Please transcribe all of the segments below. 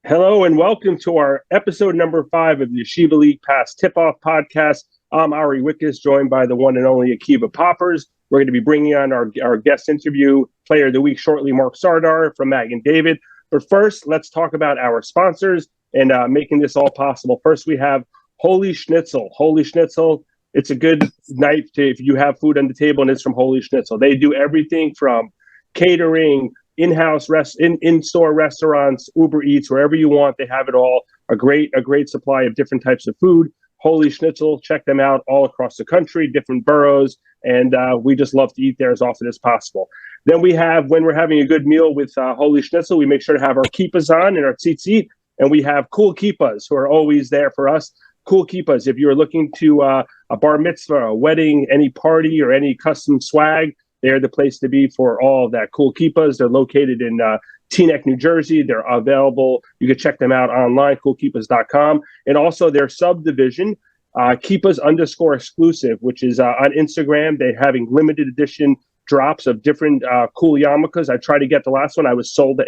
Hello and welcome to our episode number 5 of the Yeshiva League Pass Tip-Off Podcast. I'm Ari Halpert, joined by the one and only Akiva Poppers. We're going to be bringing on our guest interview player of the week shortly, Mark Sardar from Magen David. But first, let's talk about our sponsors and making this all possible. First, we have Holy Schnitzel. Holy Schnitzel, it's a good night if you have food on the table and it's from Holy Schnitzel. They do everything from catering, in-house in-store restaurants, Uber Eats, wherever you want, they have it all. A great supply of different types of food. Holy Schnitzel, check them out all across the country, different boroughs, and we just love to eat there as often as possible. Then we have, when we're having a good meal with Holy Schnitzel, we make sure to have our kippahs on and our tzitzit, and we have Cool Kippahs who are always there for us. Cool Kippahs, if you're looking to a bar mitzvah, a wedding, any party, or any custom swag, they're the place to be for all of that. Cool Kippahs, they're located in Teaneck, New Jersey. They're available. You can check them out online, coolkippahs.com. And also their subdivision, Kippahs_exclusive, which is on Instagram. They're having limited edition drops of different cool yarmulkes. I tried to get the last one. It was sold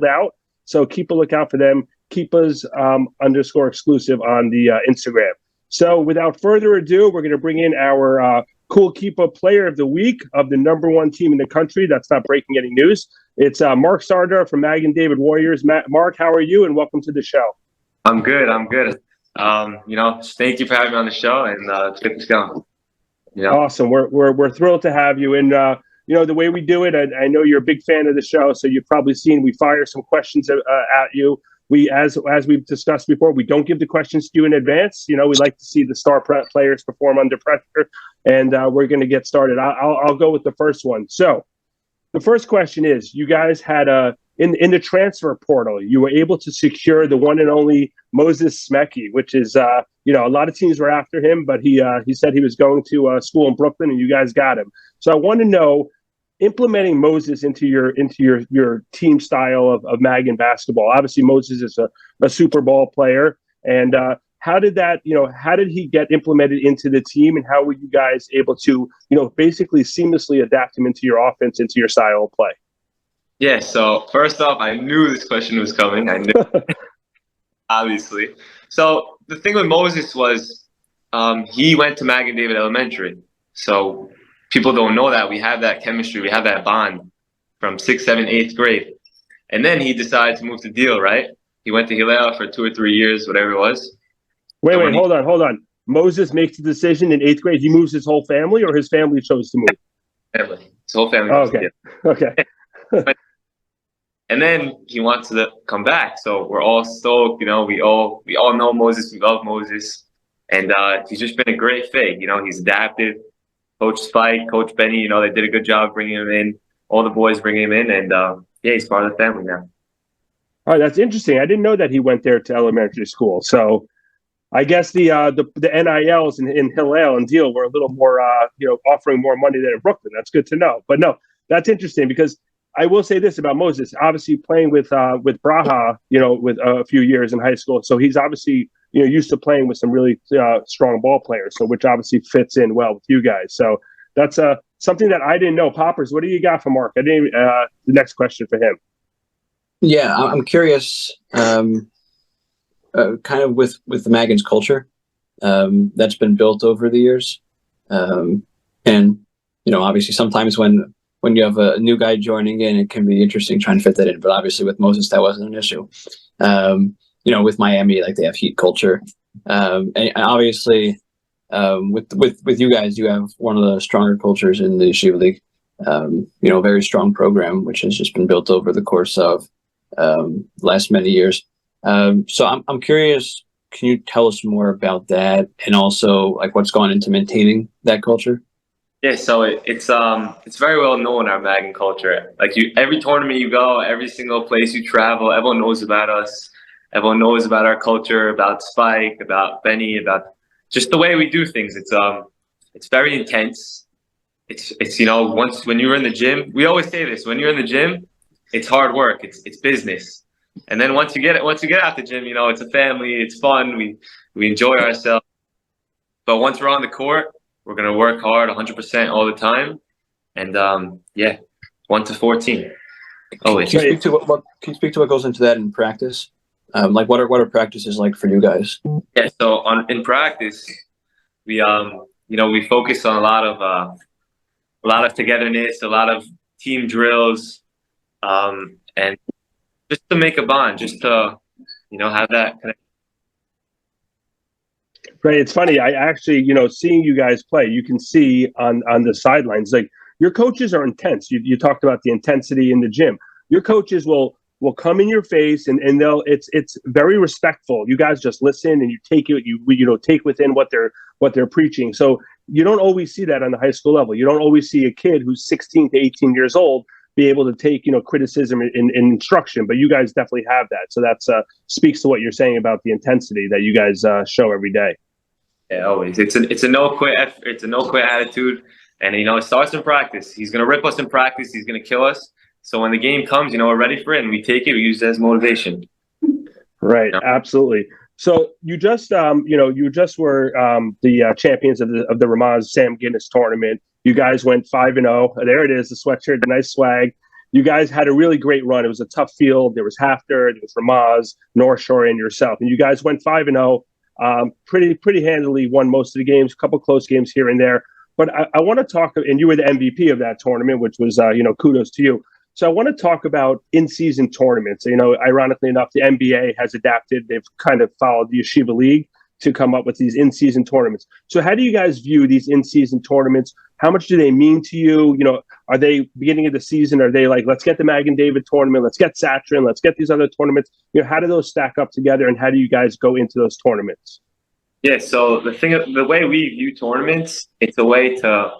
out. So keep a lookout for them, Kippahs_exclusive on the Instagram. So without further ado, we're going to bring in our Cool Kippah Player of the Week of the number one team in the country. That's not breaking any news. It's Mark Sardar from Magen David Warriors. Mark, how are you? And welcome to the show. I'm good. Thank you for having me on the show, and let's get this going. Awesome. We're thrilled to have you. And the way we do it, I know you're a big fan of the show, so you've probably seen we fire some questions at you. We, as we've discussed before, we don't give the questions to you in advance. We like to see the star players perform under pressure, and we're going to get started. I'll go with the first one. So the first question is, you guys had in the transfer portal, you were able to secure the one and only Moses Smeke, which is, a lot of teams were after him, but he said he was going to school in Brooklyn, and you guys got him. So I want to know, implementing Moses into your team style of Magen basketball. Obviously, Moses is a Super Bowl player, and how did he get implemented into the team, and how were you guys able to basically seamlessly adapt him into your offense, into your style of play? Yeah. So first off, I knew this question was coming. I knew, obviously. So the thing with Moses was he went to Magen David Elementary, so people don't know that we have that chemistry, we have that bond from 6th, 7th, 8th grade. And then he decided to move to Deal, right? He went to Hillel for 2 or 3 years, whatever it was. Wait, hold on. Moses makes the decision in 8th grade. He moves his whole family, or his family chose to move? Family. His whole family. Okay. And then he wants to come back. So we're all stoked, we all know Moses, we love Moses. And he's just been a great fit. He's adapted. Coach Spike, Coach Benny, they did a good job bringing him in. All the boys bringing him in, and he's part of the family now. All right, that's interesting. I didn't know that he went there to elementary school. So I guess the NILs in Hillel and Deal were a little more, offering more money than in Brooklyn. That's good to know. But no, that's interesting, because I will say this about Moses. Obviously, playing with Braha, with a few years in high school, so he's obviously used to playing with some really strong ball players, so which obviously fits in well with you guys. So that's something that I didn't know. Poppers, what do you got for Mark? I didn't. The next question for him. Yeah, I'm curious. Kind of with the Magen's culture that's been built over the years, and obviously sometimes when you have a new guy joining in, it can be interesting trying to fit that in. But obviously with Moses, that wasn't an issue. With Miami, like, they have heat culture. And obviously, with you guys, you have one of the stronger cultures in the Yeshiva League. Very strong program, which has just been built over the course of last many years. So I'm curious, can you tell us more about that, and also like what's gone into maintaining that culture? Yeah, so it's very well known, our Magen culture. Like, every tournament you go, every single place you travel, everyone knows about us. Everyone knows about our culture, about Spike, about Benny, about just the way we do things. It's very intense. It's when you're in the gym, we always say this, when you're in the gym, it's hard work, it's business. And then once you get out the gym, it's a family, it's fun, we enjoy ourselves. But once we're on the court, we're gonna work hard 100% all the time. And 1 to 14. Can you speak to what goes into that in practice? Like what are practices like for you guys? Yeah, so in practice, we we focus on a lot of togetherness, a lot of team drills, and just to make a bond, just to have that connection. Right. It's funny. I actually, seeing you guys play, you can see on the sidelines, like your coaches are intense. You talked about the intensity in the gym. Your coaches will come in your face and it's very respectful. You guys just listen and you take it, take within what they're preaching. So you don't always see that on the high school level. You don't always see a kid who's 16 to 18 years old be able to take, criticism and instruction, but you guys definitely have that. So that's speaks to what you're saying about the intensity that you guys show every day. Yeah, always. It's a no quit effort. It's a no quit attitude, and it starts in practice. He's gonna rip us in practice. He's gonna kill us. So when the game comes, we're ready for it, and we take it. We use it as motivation. Right. Absolutely. So you just were the champions of the Ramaz Sam Guinness tournament. You guys went 5-0. There it is, the sweatshirt, the nice swag. You guys had a really great run. It was a tough field. There was Hafter, there was Ramaz, North Shore, and yourself. And you guys went 5-0. Pretty handily, won most of the games, a couple close games here and there. But I want to talk, and you were the MVP of that tournament, which was, kudos to you. So I want to talk about in-season tournaments. Ironically enough, the NBA has adapted. They've kind of followed the Yeshiva League to come up with these in-season tournaments. So how do you guys view these in-season tournaments? How much do they mean to you? Are they beginning of the season? Are they like, let's get the Magen David tournament, let's get Satrin, let's get these other tournaments? How do those stack up together, and how do you guys go into those tournaments? Yeah, so the way we view tournaments, it's a way to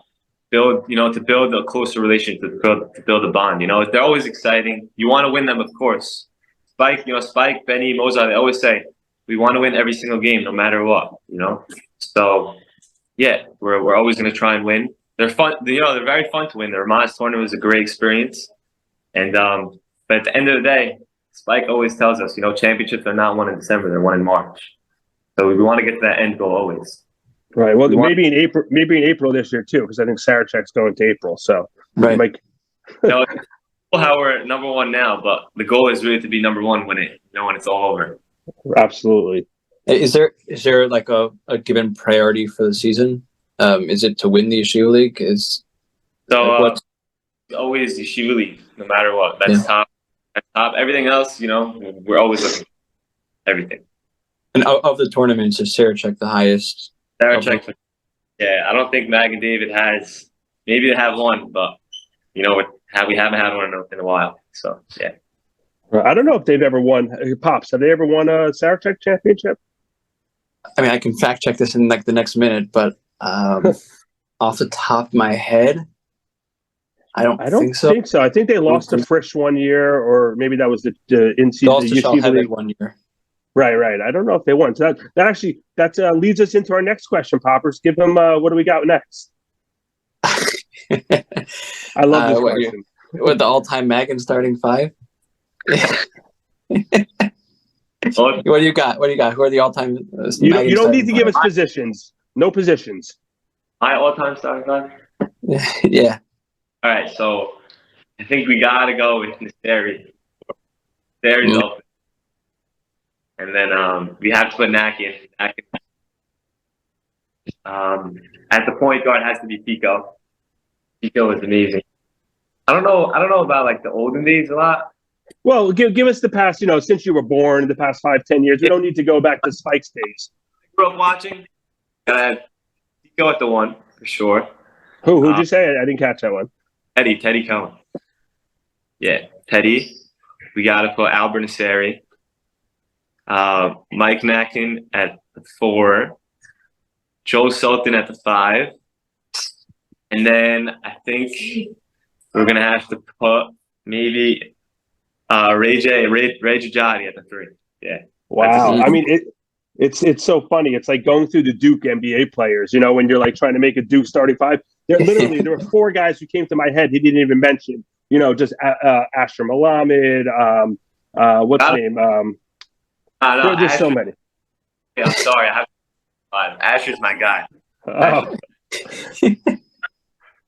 build a closer relationship, to build a bond. They're always exciting. You want to win them, of course. Spike, Benny, Moses, they always say, we want to win every single game, no matter what. So yeah, we're always going to try and win. They're fun. They're very fun to win. The Ramaz tournament was a great experience, and but at the end of the day, Spike always tells us, championships are not won in December; they're won in March. So we want to get to that end goal always. Right. Well, maybe in April this year too, because I think Sarachek's going to April. So right. How we're number one now, but the goal is really to be number one when it's all over. Absolutely. Is there like a given priority for the season? Is it to win the Yeshiva League? Always Yeshiva League, no matter what. That's top. That's top. Everything else, we're always looking for everything. And of the tournaments, is Sarachek the highest? Sarachek, yeah. I don't think Magen David has. Maybe they have one, but we haven't had one in a while. So yeah. I don't know if they've ever won. Pops, have they ever won a Sarachek championship? I mean, I can fact check this in like the next minute, but off the top of my head, I don't think so. I think they lost to Frisch one year, or maybe that was the in-season Yeshiva League 1 year. Right. I don't know if they won. So that leads us into our next question, Poppers. Give them what do we got next? I love this question. With the all-time Magen starting five? What do you got? Who are the all-time? You don't need to give us positions. No positions. My all-time starting five? Yeah. All right, so I think we gotta go with Lasry. Lasry's open. And then we have to put Nakin. At the point guard has to be Pico. Pico is amazing. I don't know about like the olden days a lot. Well, give us the past, since you were born, the past 5-10 years. We don't need to go back to Spike's days. I grew up watching. Pico at the one, for sure. Who'd you say? I didn't catch that one. Teddy Cohen. Yeah, Teddy. We got to put Albert Lasry. Mike Nakin at the 4. Joe Sultan at the 5. And then I think we're going to have to put maybe Ray Jajadi at the 3. Yeah. Wow. I mean, it's so funny. It's like going through the Duke NBA players, when you're like trying to make a Duke starting 5. There were 4 guys who came to my head he didn't even mention. Just Asher Malamed. What's his name? No, there's so many. Yeah, I'm sorry. I have 5. Asher's my guy. Oh.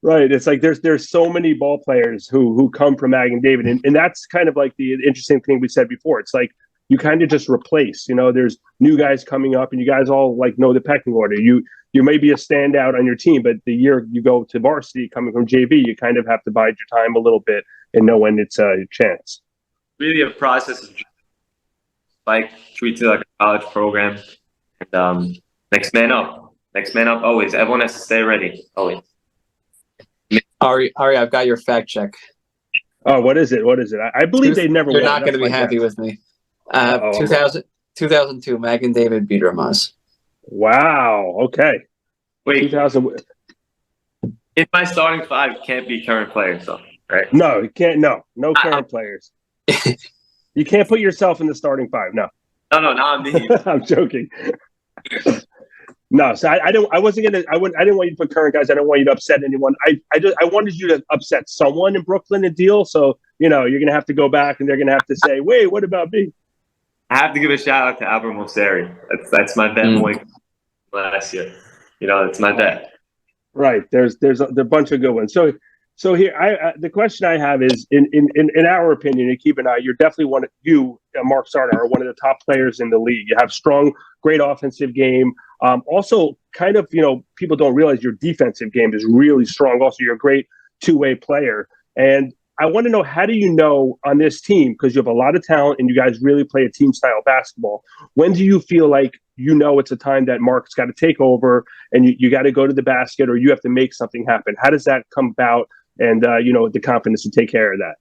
Right. It's like there's so many ball players who come from Magen David, and that's kind of like the interesting thing we said before. It's like you kind of just replace. There's new guys coming up, and you guys all like know the pecking order. You may be a standout on your team, but the year you go to varsity coming from JV, you kind of have to bide your time a little bit and know when it's a chance. Really a process of like treats it like a college program. And next man up always. Everyone has to stay ready always. Ari, I've got your fact check. Oh, what is it? I believe they never You're won. not going to be happy with me. 2002, Magen David beat Ramaz. Wow. Okay. Wait, 2000. if my starting five can't be current players, though, right? No, you can't. No current players. You can't put yourself in the starting five. No. No, not me. I'm joking. No, so I didn't want you to put current guys. I don't want you to upset anyone. I wanted you to upset someone in Brooklyn and deal. So, you're going to have to go back and they're going to have to say, wait, what about me? I have to give a shout out to Albert Mosseri. That's my bet boy last year. It's my bet. Right. There's a bunch of good ones. So here, the question I have is, in our opinion, and Keepin and I, you're definitely Mark Sardar, are one of the top players in the league. You have strong, great offensive game. Also, kind of, people don't realize your defensive game is really strong. Also, you're a great two-way player. And I want to know, how do you know on this team, because you have a lot of talent and you guys really play a team-style basketball, when do you feel like it's a time that Mark's got to take over and you got to go to the basket or you have to make something happen? How does that come about? And, the confidence to take care of that?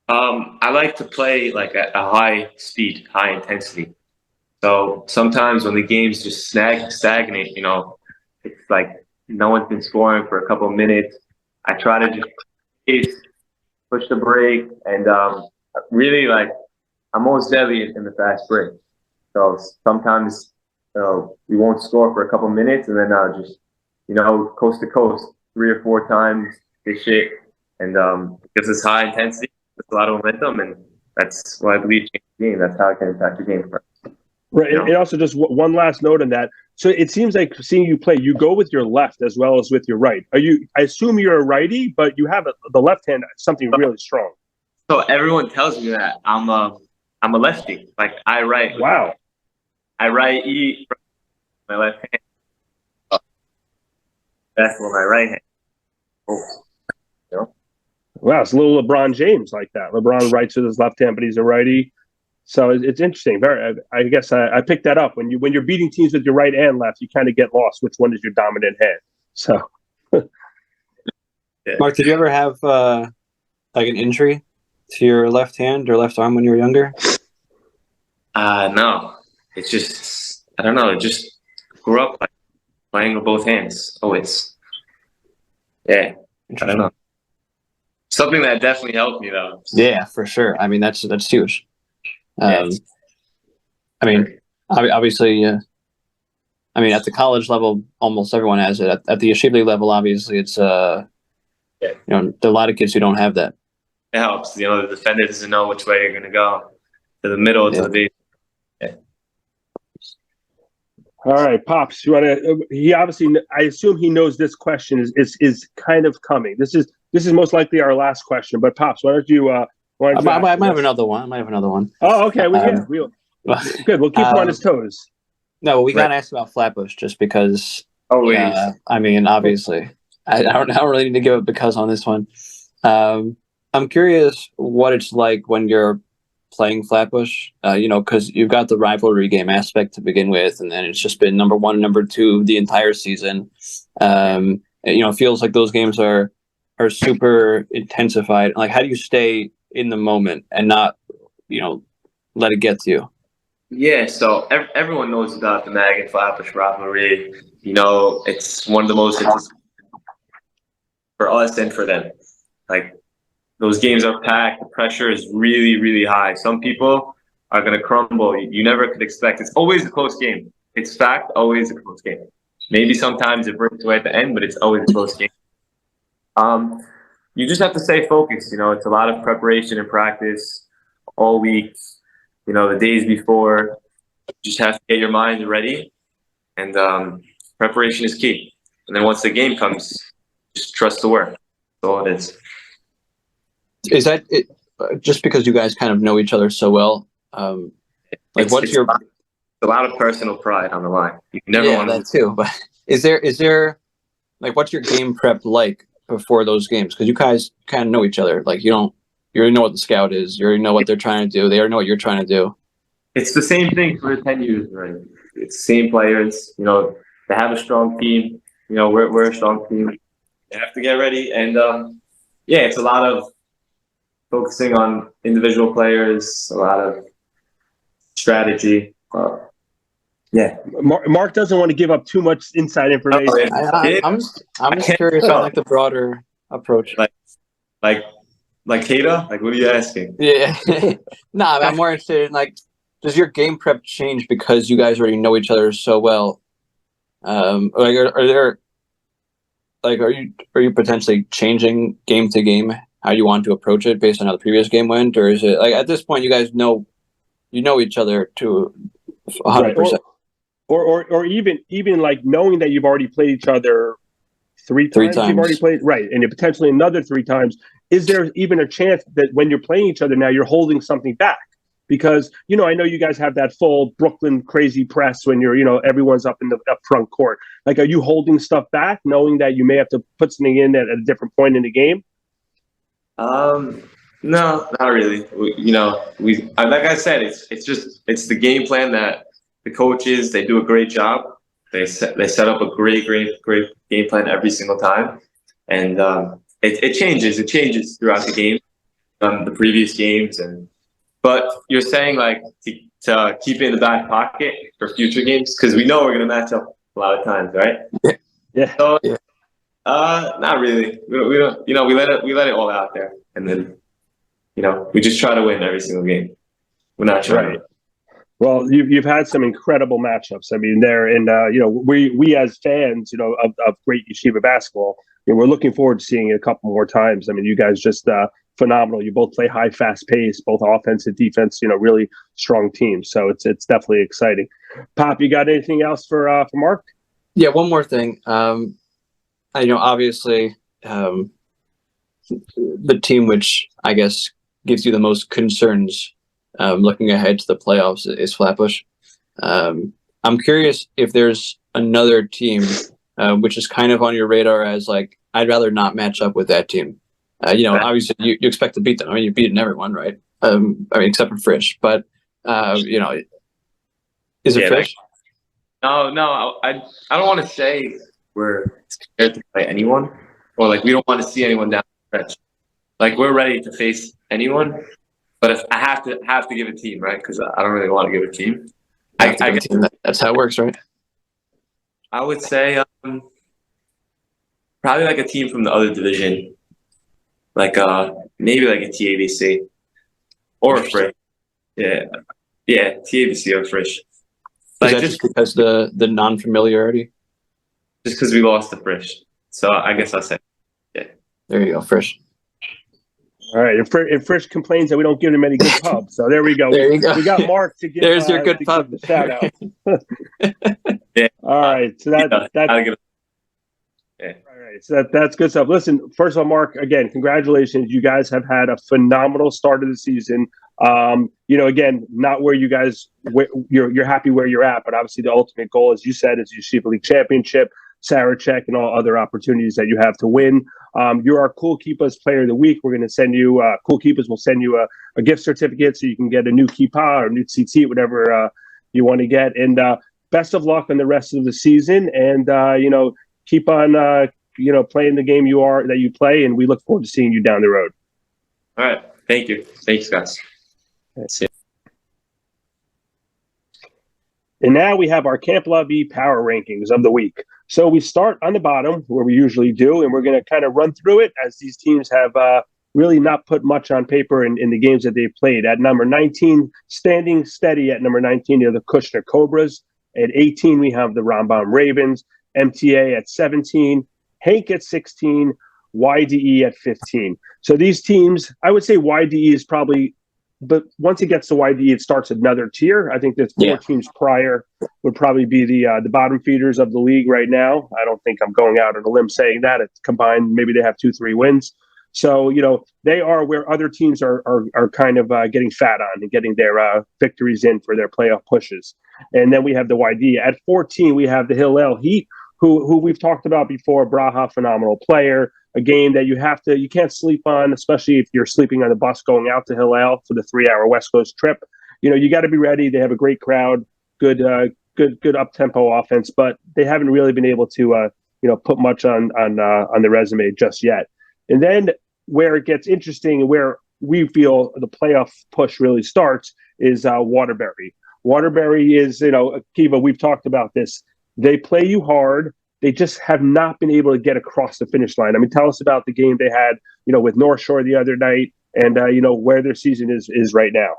I like to play like at a high speed, high intensity. So sometimes when the game's just stagnate, it's like no one's been scoring for a couple of minutes. I try to just push the break, and really, like, I'm most deadly in the fast break. So sometimes we won't score for a couple of minutes, and then I'll just, coast to coast 3 or 4 times. This shit, and gives us high intensity, a lot of momentum, and that's what I believe changes the game. That's how I can impact the game. Right, and also just one last note on that. So it seems like seeing you play, you go with your left as well as with your right. I assume you're a righty, but you have the left hand, something really strong. So everyone tells me that I'm a lefty. Like I write. Wow. I write E with my left hand. That's with my right hand. Oh. Wow, it's a little LeBron James like that. LeBron writes with his left hand, but he's a righty. So it's interesting. I guess I picked that up. When you're beating teams with your right and left, you kind of get lost. Which one is your dominant hand? So, Mark, did you ever have like an injury to your left hand or left arm when you were younger? No. It's just, I don't know. It just grew up like playing with both hands always. Yeah, I don't know. Something that definitely helped me though. Yeah, for sure. I mean, that's huge. Yes. I mean, obviously, at the college level, almost everyone has it. At the Yeshiva level, obviously, it's there are a lot of kids who don't have that. It helps. The defender doesn't know which way you're going to go, to the middle, to the base. Yeah. All right, Pops, you want to? He obviously, I assume he knows this question is kind of coming. This is most likely our last question. But Pops, why don't you? I might have another one. Oh, okay. Good. We'll keep him on his toes. No, we got to ask about Flatbush just because. Always. Obviously, I don't really need to give it because on this one. I'm curious what it's like when you're playing Flatbush, because you've got the rivalry game aspect to begin with, and then it's just been number 1 and number 2 the entire season. It feels like those games are super intensified. Like, how do you stay in the moment and not, let it get to you? Yeah, so everyone knows about the Magen Flatbush rivalry. It's one of the most for us and for them. Like, those games are packed. The pressure is really, really high. Some people are going to crumble. You never could expect. It's always a close game. It's fact, always a close game. Maybe sometimes it breaks away at the end, but it's always a close game. You just have to stay focused. It's a lot of preparation and practice all week. The days before, you just have to get your mind ready. And preparation is key. And then once the game comes, just trust the work. That's all it is. Is that it? Just because you guys kind of know each other so well, Like, it's a lot of personal pride on the line. You never want that too. But is there like, what's your game prep like before those games? Because you guys kind of know each other. Like, you already know what the scout is. You already know what they're trying to do. They already know what you're trying to do. It's the same thing for 10 years, right? It's the same players. They have a strong team. We're a strong team. They have to get ready, and it's a lot of focusing on individual players, a lot of strategy. Mark doesn't want to give up too much inside information. I'm just curious on like the broader approach. Like Kata? Like, what are you asking? Yeah. Nah, I'm more interested in, like, does your game prep change because you guys already know each other so well? Like, are there, like, are you potentially changing game to game how you want to approach it based on how the previous game went, or is it like at this point you guys know each other to 100%? Or even like knowing that you've already played each other three times. You've already played, right, and potentially another 3 times. Is there even a chance that when you're playing each other now, you're holding something back? Because, I know you guys have that full Brooklyn crazy press when you're, everyone's up in the up front court. Like, are you holding stuff back, knowing that you may have to put something in at a different point in the game? No, not really. Like I said, it's the game plan that the coaches, they do a great job. They set up a great game plan every single time, and it changes throughout the game, the previous games, but you're saying like to keep it in the back pocket for future games, because we know we're gonna match up a lot of times, right? Yeah. So, not really. We don't. We let it all out there, and then we just try to win every single game. We're not trying. Right. Well, you've had some incredible matchups. I mean, there, and we as fans, of great Yeshiva basketball, we're looking forward to seeing it a couple more times. I mean, you guys just phenomenal. You both play high, fast pace, both offense and defense. Really strong teams. So it's definitely exciting. Pop, you got anything else for Mark? Yeah, one more thing. Obviously, the team which I guess gives you the most concerns looking ahead to the playoffs is Flatbush. I'm curious if there's another team which is kind of on your radar as like, I'd rather not match up with that team. Obviously you expect to beat them. I mean, you've beaten everyone, right? Except for Frisch. But is it Frisch? No, I don't want to say we're scared to play anyone, or like we don't want to see anyone down the stretch. Like, we're ready to face anyone, but if I have to give a team, right? Because I don't really want to give a team. That's how it works, right? I would say probably like a team from the other division, like maybe like a TABC or a Frisch. Yeah, TABC or Frisch. Like, is that just because the non-familiarity? Just because we lost to Frisch. So I guess I'll say, yeah. There you go, Frisch. All right, and Frisch complains that we don't give him any good pubs. So there we go. There you go. We got Mark to give. There's your good pub. The shout out. Yeah. All right, so that's yeah. All right, so that's good stuff. Listen, first of all, Mark, again, congratulations. You guys have had a phenomenal start of the season. Again, not where you guys you're happy where you're at, but obviously the ultimate goal, as you said, is Yeshiva League Championship, SAR check, and all other opportunities that you have to win. You're our Cool Kippahs Player of the Week. We're going to send you Cool Kippahs will send you a gift certificate so you can get a new kippah or new tzitzit, whatever you want to get. And best of luck on the rest of the season. And keep on playing the game that you play. And we look forward to seeing you down the road. All right. Thank you. Thanks, guys. That's it. And now we have our Camp Lavi power rankings of the week. So we start on the bottom where we usually do, and we're going to kind of run through it as these teams have really not put much on paper in the games that they've played. At number 19, standing steady at number 19 are the Kushner Cobras. At 18, we have the Rambam Ravens. MTA at 17, Hank at 16, YDE at 15. So these teams, I would say YDE is probably, but once it gets to YDE, it starts another tier. I think there's 4 teams prior would probably be the bottom feeders of the league right now. I don't think I'm going out on a limb saying that. It's combined, maybe they have 2-3 wins. So, they are where other teams are kind of getting fat on and getting their victories in for their playoff pushes. And then we have the YD. At 14, we have the Hillel Heat, who we've talked about before. Braha, phenomenal player. A game that you can't sleep on, especially if you're sleeping on the bus going out to Hillel for the 3-hour West Coast trip. You got to be ready. They have a great crowd, good up-tempo offense, but they haven't really been able to put much on the resume just yet. And then where it gets interesting, where we feel the playoff push really starts, is Waterbury. Waterbury is, Akiva, we've talked about this. They play you hard. They just have not been able to get across the finish line. I mean, tell us about the game they had, with North Shore the other night, and where their season is right now.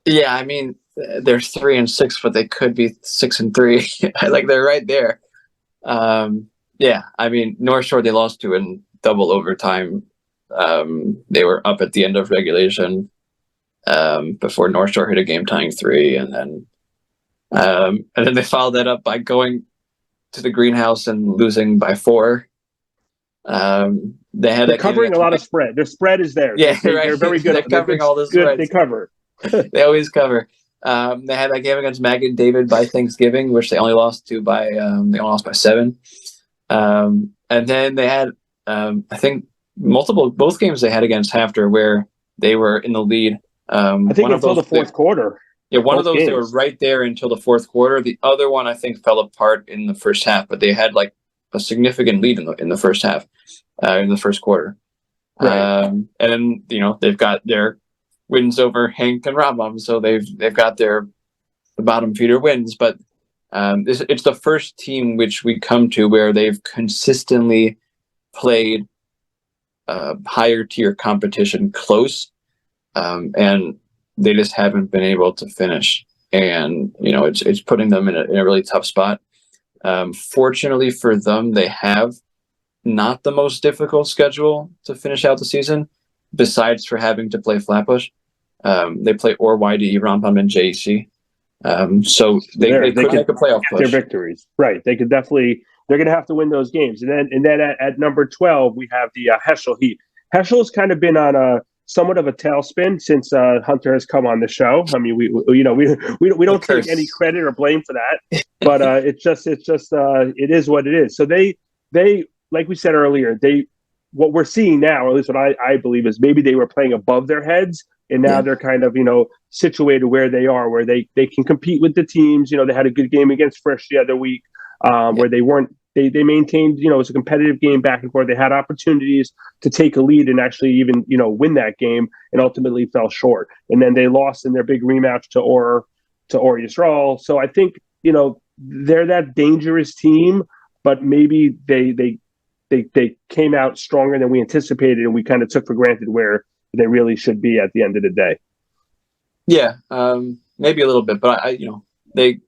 Yeah, I mean, they're 3-6, but they could be 6-3. Like, they're right there. Yeah, I mean, North Shore they lost to in double overtime. They were up at the end of regulation before North Shore hit a game-tying 3, and then they followed that up by going to the greenhouse and losing by 4. They're covering a lot of spread. Their spread is there. Yeah, they're very good. They're covering all this spread. They cover. They always cover. They had that game against Magen David by Thanksgiving, which they only lost by 7. And then they had, I think, both games they had against Hafter where they were in the lead. I think until the fourth quarter. Yeah, one of those games. They were right there until the fourth quarter. The other one, I think, fell apart in the first half, but they had like a significant lead in the first half, in the first quarter. Right. And then they've got their wins over Hank and Rambam, so they've got the bottom feeder wins. But it's the first team which we come to where they've consistently played higher tier competition close, and they just haven't been able to finish. And it's putting them in a really tough spot. Fortunately for them, they have not the most difficult schedule to finish out the season, besides for having to play Flatbush. They play YD, Rambam, and JEC. So they could make a playoff push. Their victories, right? They could definitely. They're going to have to win those games. And then at number 12, we have the Heschel Heat. Heschel's kind of been on somewhat of a tailspin since Hunter has come on the show. I mean, we don't take any credit or blame for that, but it is what it is. So they like we said earlier, what we're seeing now, or at least what I believe, is maybe they were playing above their heads, and now they're kind of situated where they are, where they can compete with the teams. They had a good game against Frisch the other week, where they maintained, it was a competitive game back and forth. They had opportunities to take a lead and actually even, win that game, and ultimately fell short. And then they lost in their big rematch to Or Yisrael. So I think, they're that dangerous team, but maybe they came out stronger than we anticipated, and we kind of took for granted where they really should be at the end of the day. Yeah, maybe a little bit, but they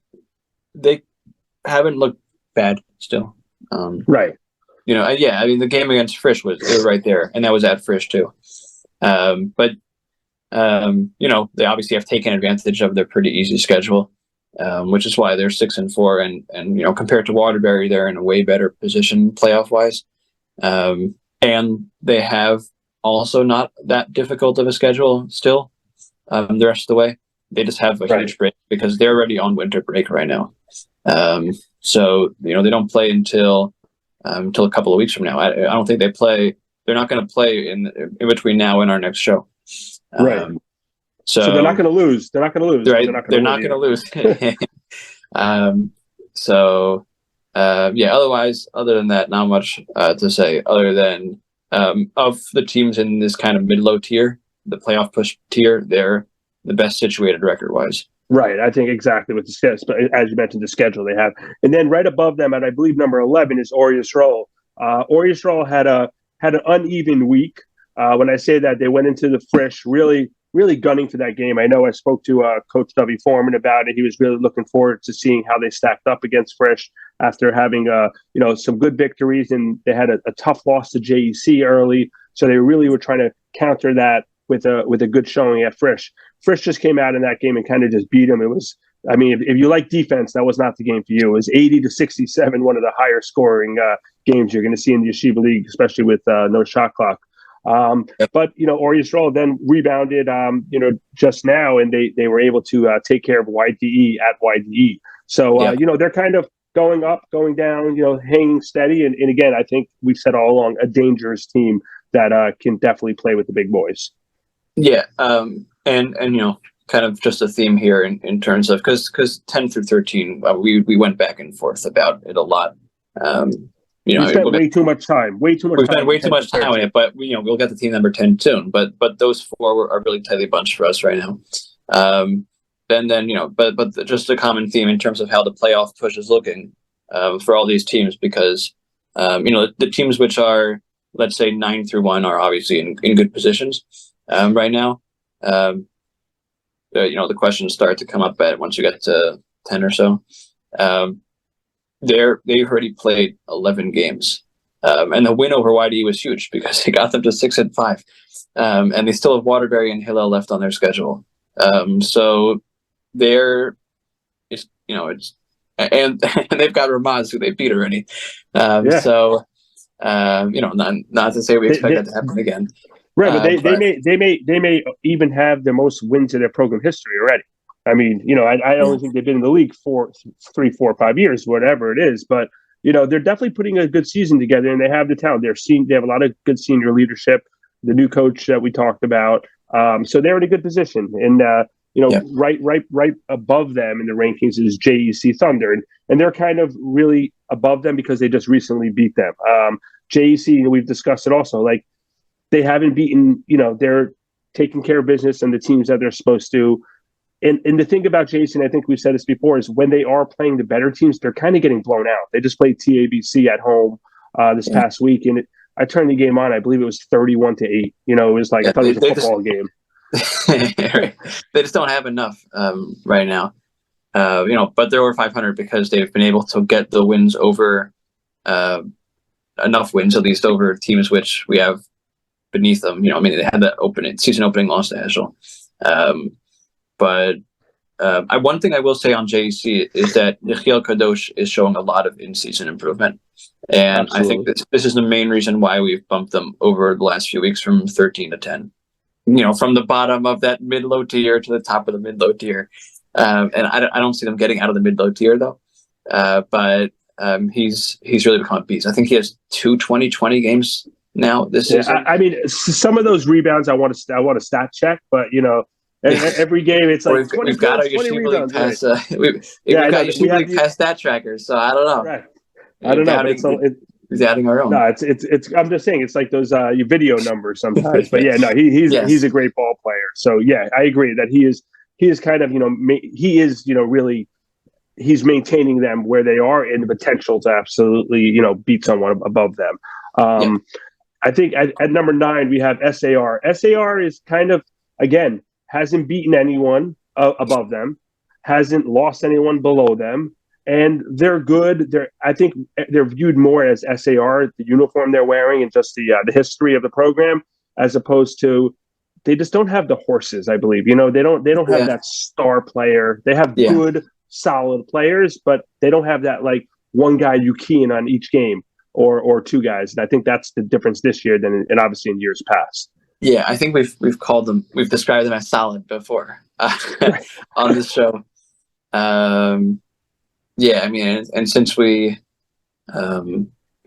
haven't looked bad still. Right. I mean, the game against Frisch was right there, and that was at Frisch too. But they obviously have taken advantage of their pretty easy schedule, which is why they're 6-4, and compared to Waterbury, they're in a way better position playoff wise. And they have also not that difficult of a schedule still. The rest of the way, they just have a huge break because they're already on winter break right now. So they don't play until a couple of weeks from now. I don't think they play. They're not going to play in between now and our next show. Right. So they're not going to lose. They're not going to lose. Right. They're not going to lose. Otherwise, other than that, not much to say. Other than of the teams in this kind of mid-low tier, the playoff push tier, they're the best situated record-wise. Right. I think exactly with the schedule, as you mentioned, the schedule they have. And then right above them, at I believe number 11, is Or Yisrael. Or Yisrael had an uneven week. When I say that, they went into the Frisch really gunning for that game. I know I spoke to Coach W. Foreman about it. He was really looking forward to seeing how they stacked up against Frisch after having some good victories, and they had a tough loss to JEC early. So they really were trying to counter that with a good showing at Frisch. Frisch just came out in that game and kind of just beat them. It was, if you like defense, that was not the game for you. It was 80-67, one of the higher scoring games you're going to see in the Yeshiva League, especially with no shot clock. But Or Yisrael then rebounded, just now, and they were able to take care of YDE at YDE. So they're kind of going up, going down, hanging steady. And again, I think we've said all along, a dangerous team that can definitely play with the big boys. Yeah, and kind of just a theme here in terms of because 10 through 13, we went back and forth about it a lot. We spent way too much time. We spent way too much time on it, but we'll get to team number 10 soon. But those four are really tightly bunched for us right now. And then but just a common theme in terms of how the playoff push is looking for all these teams, because the teams which are, let's say, 9 through 1 are obviously in good positions right now. The questions start to come up once you get to 10 or so. They've already played 11 games, and the win over YD was huge because it got them to 6-5, and they still have Waterbury and Hillel left on their schedule. So it's and they've got Ramaz, who they beat already. So not to say we expect that to happen again. Right, but they may even have the most wins in their program history already. I mean, I only think they've been in the league for 3, 4, 5 years, whatever it is. But they're definitely putting a good season together, and they have the talent. They have a lot of good senior leadership. The new coach that we talked about, so they're in a good position. And right above them in the rankings is JEC Thunder, and they're kind of really above them because they just recently beat them. JEC, we've discussed it also. Like, they haven't beaten. They're taking care of business and the teams that they're supposed to. And the thing about Jason, I think we've said this before, is when they are playing the better teams, they're kind of getting blown out. They just played TABC at home this past week, and I turned the game on. I believe it was 31-8. It was like I thought it was a football game. They just don't have enough right now. But they're over 500 because they've been able to get the wins over enough wins, at least over teams which we have beneath them. They had that season opening loss to Heschel. But one thing I will say on JEC is that Yechiel Kadosh is showing a lot of in-season improvement. And absolutely. I think this is the main reason why we've bumped them over the last few weeks from 13 to 10. From the bottom of that mid-low tier to the top of the mid-low tier. And I don't see them getting out of the mid-low tier, though. But he's really become a beast. I think he has 2 20-20 games now this season. I mean, some of those rebounds I want to stat check, but every game it's like we've got our Yeshiva League pass. We've got Yeshiva League pass stat trackers, so I don't know. Right. I don't know. He's adding our own. No, it's. I'm just saying it's like those video numbers sometimes. But he's a great ball player. So I agree that he is kind of really. He's maintaining them where they are and the potential to absolutely beat someone above them. I think at number 9 we have SAR. SAR is kind of, again, hasn't beaten anyone above them, hasn't lost anyone below them, and they're good. I think they're viewed more as SAR, the uniform they're wearing, and just the history of the program, as opposed to they just don't have the horses. I believe they don't have that star player. They have good, solid players, but they don't have that like one guy you key in on each game or two guys. And I think that's the difference this year than and obviously in years past. Yeah, I think we've described them as solid before on this show. I mean, and since we,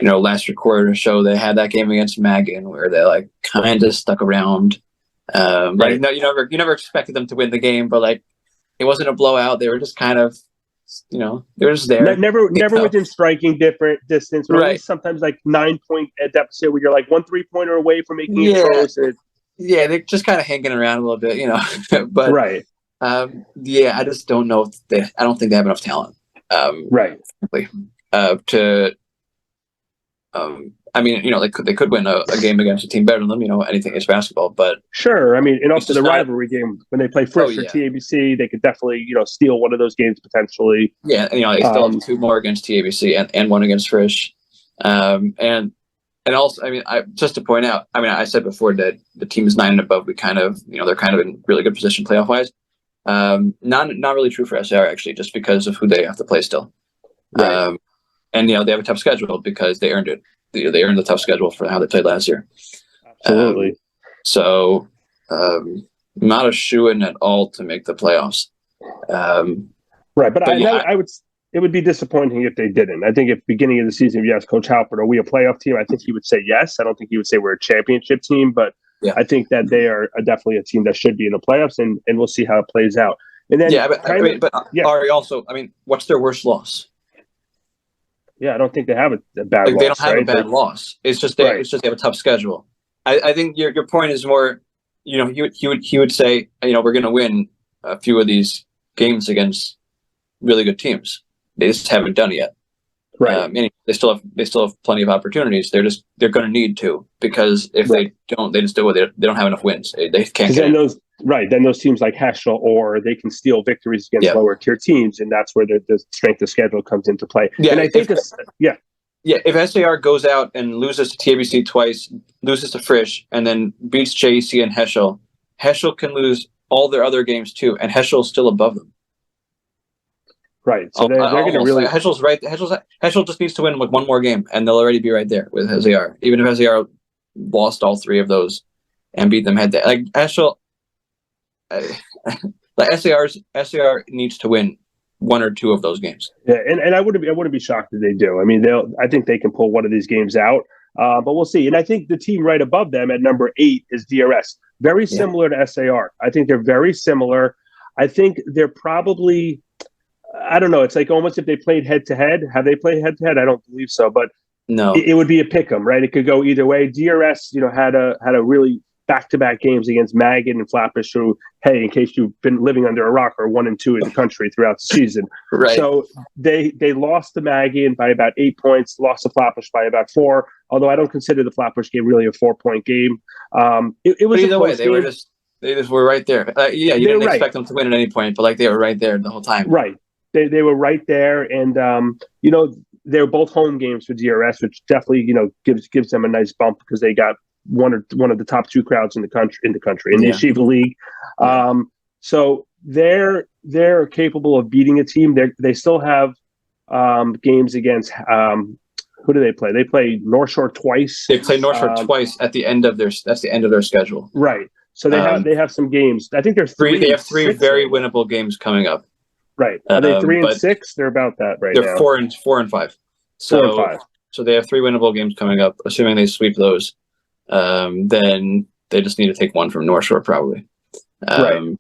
last recorded a show, they had that game against Magen where they like kind of stuck around. Right. You never expected them to win the game, but like it wasn't a blowout. They were just kind of, they were just there. Never within striking distance. But right. Sometimes like 9-point deficit where you're like 1 3-pointer away from making it close. Yeah, they're just kind of hanging around a little bit, But right. I just don't know if I don't think they have enough talent. Right. I mean, they could win a game against a team better than them. Anything is basketball, but sure. I mean, and also the rivalry game when they play Frisch or TABC, they could definitely steal one of those games potentially. Yeah, and they still have 2 more against TABC and 1 against Frisch, and also, I mean, just to point out, I mean, I said before that the team is 9 and above. We kind of, they're kind of in really good position playoff wise. Not really true for SAR actually, just because of who they have to play still. Right. And they have a tough schedule because they earned it. They earned the tough schedule for how they played last year. Absolutely. So not a shoo-in at all to make the playoffs. Right, but I would. It would be disappointing if they didn't. I think if beginning of the season, if you ask Coach Halpert, are we a playoff team? I think he would say yes. I don't think he would say we're a championship team, but I think that they are definitely a team that should be in the playoffs, and we'll see how it plays out. And then, Ari, also, I mean, what's their worst loss? Yeah, I don't think they have a bad loss. They don't have a bad loss. It's just they have a tough schedule. I think your point is more, he would say, we're going to win a few of these games against really good teams. They just haven't done it yet. Right. They still have plenty of opportunities. They're going to need to, because if they don't, they just do it. They don't have enough wins. They can't get Then those teams like Heschel, or they can steal victories against lower tier teams, and that's where the strength of schedule comes into play. Yeah, and I think if SAR goes out and loses to TABC twice, loses to Frisch, and then beats JEC and Heschel can lose all their other games too, and Heschel's still above them. Right, so they're going to really. Heschel's right. Heschel just needs to win one more game, and they'll already be right there with SAR. Even if SAR lost all three of those and beat them head to head, like Heschel, SAR needs to win one or two of those games. Yeah, and I wouldn't be shocked if they do. I mean, I think they can pull one of these games out, but we'll see. And I think the team right above them at number 8 is DRS, very similar to SAR. I think they're very similar. I think they're probably. I don't know. It's like almost if they played head to head. Have they played head to head? I don't believe so, but no, it would be a pick 'em, right? It could go either way. DRS, had a really back-to-back games against Magen and Flatbush, who, hey, in case you've been living under a rock, are 1 and 2 in the country throughout the season. Right. So they lost to Magen by about 8 points, lost to Flatbush by about 4. Although I don't consider the Flatbush game really a 4-point game. It was either way. They just were right there. You didn't expect them to win at any point, but they were right there the whole time. Right. They were right there, and they were both home games for DRS, which definitely gives them a nice bump, because they got one of the top 2 crowds in the country in the Yeshiva League. So they're capable of beating a team. They still have games against who do they play? They play North Shore twice. They play North Shore twice at the end of their schedule. Right. So they have some games. I think there's 3. They have 3 very winnable games coming up. Right. Are they 3 and 6? They're about that right now. They're 4 and 5. So 4 and 5. So they have 3 winnable games coming up. Assuming they sweep those, then they just need to take one from North Shore probably. Right.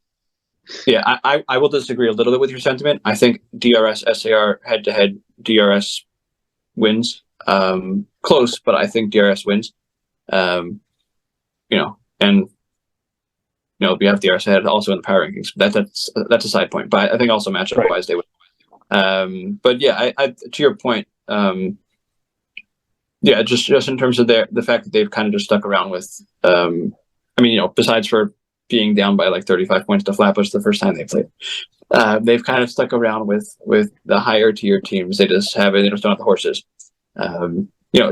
Yeah, I will disagree a little bit with your sentiment. I think DRS SAR head to head, DRS wins. Close, but I think DRS wins. And we have DRS ahead also in the power rankings. That's a side point, but I think also matchup wise they would. But yeah, I to your point, just in terms of the fact that they've kind of just stuck around with, besides for being down by 35 points to Flatbush the first time they played, they've kind of stuck around with the higher tier teams. They just don't have the horses.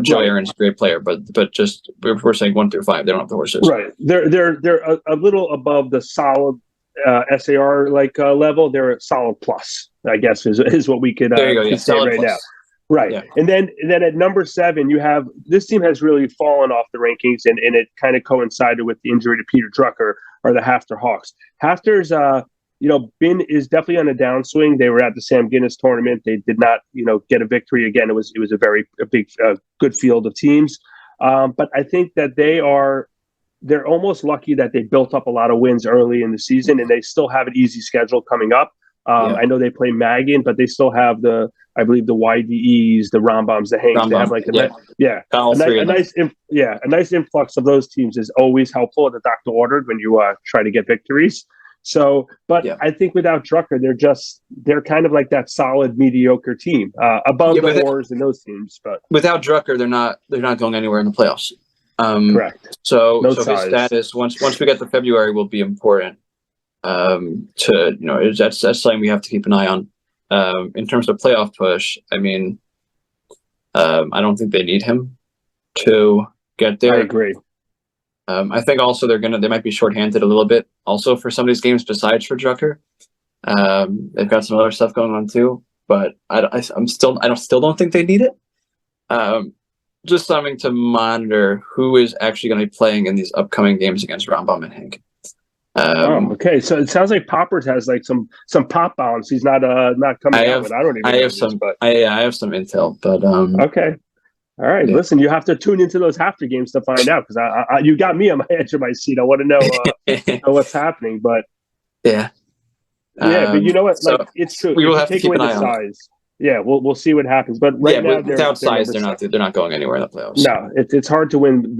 Joe Aaron's a great player, but just we're saying 1 through 5, they don't have the horses. Right. They're a little above the solid SAR level. They're a solid plus, I guess, is what we could say right plus. Now. Right. Yeah. And then at number 7, you have this team has really fallen off the rankings, and it kind of coincided with the injury to Peter Drucker, or the Hafter Hawks. Hafter's Ben is definitely on a downswing. They were at the Sam Guinness tournament. They did not, get a victory again. It was a big, good field of teams. But I think that they're almost lucky that they built up a lot of wins early in the season, and they still have an easy schedule coming up. I know they play Magen, but they still have the YDEs, the Ramboms, the Hanks. They have a nice influx of those teams is always helpful at the doctor ordered when you try to get victories. So, I think without Drucker, they're kind of like that solid mediocre team above the Wars and those teams. But without Drucker, they're not going anywhere in the playoffs. Correct. So his status once we get to February will be important. That's something we have to keep an eye on. In terms of playoff push, I don't think they need him to get there. I agree. I think also they might be shorthanded a little bit also for some of these games besides for Drucker. They've got some other stuff going on too, but I still don't think they need it. just something to monitor who is actually going to be playing in these upcoming games against Rambam and Hank. Okay. So it sounds like Poppers has like some pop bombs. He's not coming out with. I don't even know this, but I have some intel, but okay. All right. Yeah. Listen, you have to tune into those after games to find out, because I you got me on my edge of my seat. I want to know what's happening, but yeah. But you know what? So like, it's true. we will If you have to take keep away an the eye on it. size, yeah, we'll see what happens. But right now, without size, they're they're not going anywhere in the playoffs. No, it's hard to win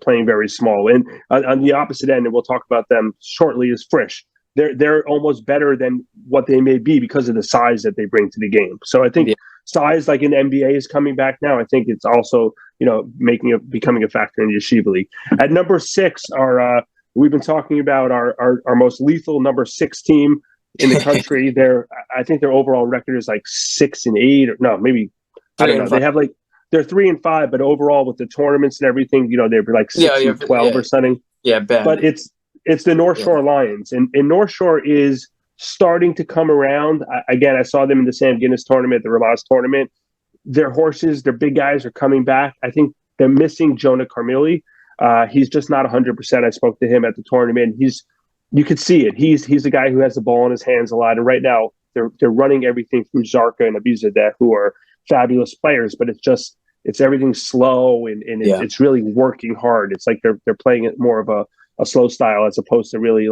playing very small. And on the opposite end, and we'll talk about them shortly, is Frisch. They're almost better than what they may be because of the size that they bring to the game. So I think size, like in the NBA, is coming back now. I think it's also becoming a factor in the Yeshiva League. At number 6, we've been talking about our most lethal number 6 team in the country. I think their overall record is like 6-8, or no, maybe I don't know. They have they're 3-5, but overall with the tournaments and everything, they're like 6-12 or something. Yeah, bad. But it's the North Shore Lions, and North Shore is starting to come around. Again, I saw them in the Sam Guinness tournament, the Ramaz tournament. Their horses, their big guys are coming back. I think they're missing Jonah Carmilli. He's just not 100%. I spoke to him at the tournament. You could see it. He's the guy who has the ball in his hands a lot. And right now they're running everything through Zarka and Abizadeh, who are fabulous players, but it's everything slow and it's really working hard. It's like they're playing it more of a slow style as opposed to really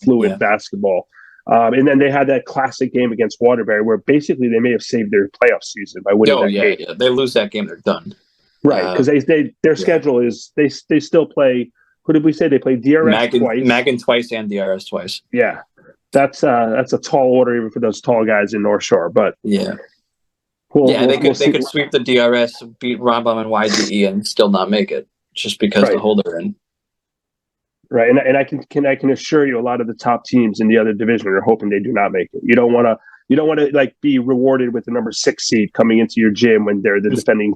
fluid basketball. And then they had that classic game against Waterbury where basically they may have saved their playoff season by winning that game. Yeah. They lose that game, they're done. Right, because their schedule is they still play. Who did we say they played? DRS twice. Magen twice and DRS twice. Yeah, that's a tall order even for those tall guys in North Shore. But they could sweep the DRS, beat Rambam and YDE, and still not make it just because the hole they're in. Right, and I can assure you, a lot of the top teams in the other division are hoping they do not make it. You don't want to be rewarded with the number 6 seed coming into your gym when they're the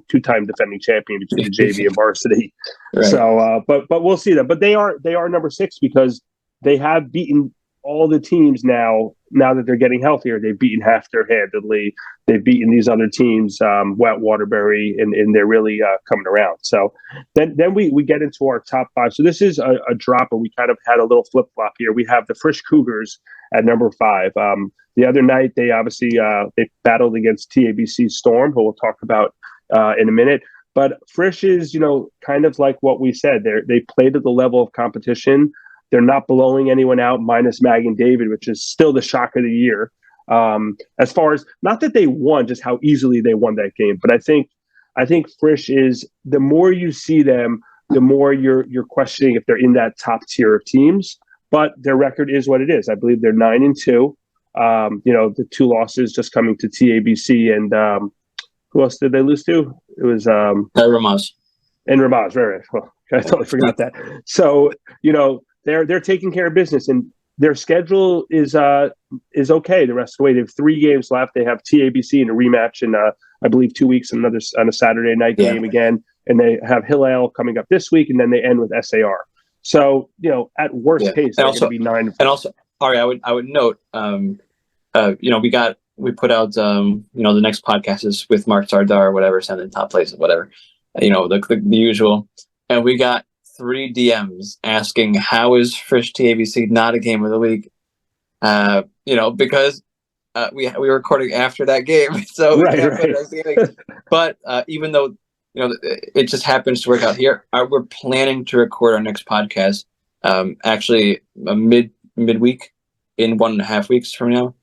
two-time defending champion between the JV and varsity. Right. So, but we'll see that. But they are number 6 because they have beaten all the teams now that they're getting healthier. They've beaten Hafter handedly. They've beaten these other teams, Waterbury, and they're really coming around. So then we get into our top 5. So this is a dropper. We kind of had a little flip-flop here. We have the Frisch Cougars at number 5. The other night, they obviously they battled against TABC Storm, who we'll talk about in a minute. But Frisch is, kind of like what we said. They played at the level of competition. They're not blowing anyone out, minus Magen David, which is still the shock of the year. As far as, not that they won, just how easily they won that game. But I think Frisch is, the more you see them, the more you're questioning if they're in that top tier of teams. But their record is what it is. I believe they're 9-2. The 2 losses just coming to TABC and who else did they lose to? It was Ramaz. And Ramaz, right. Well, I totally forgot that. So, they're taking care of business, and their schedule is okay the rest of the way. They have 3 games left. They have TABC in a rematch in I believe 2 weeks, on a Saturday night game again, and they have Hillel coming up this week, and then they end with SAR. So, at worst case, they're going to be 9. And also, Ari, I would note, we put out, the next podcast is with Mark Sardar or whatever, sending top places, whatever, the usual. And we got 3 DMs asking, how is Frisch TABC not a game of the week? Because we were recording after that game. So right. But even though, it just happens to work out here, we're planning to record our next podcast actually midweek in 1.5 weeks from now.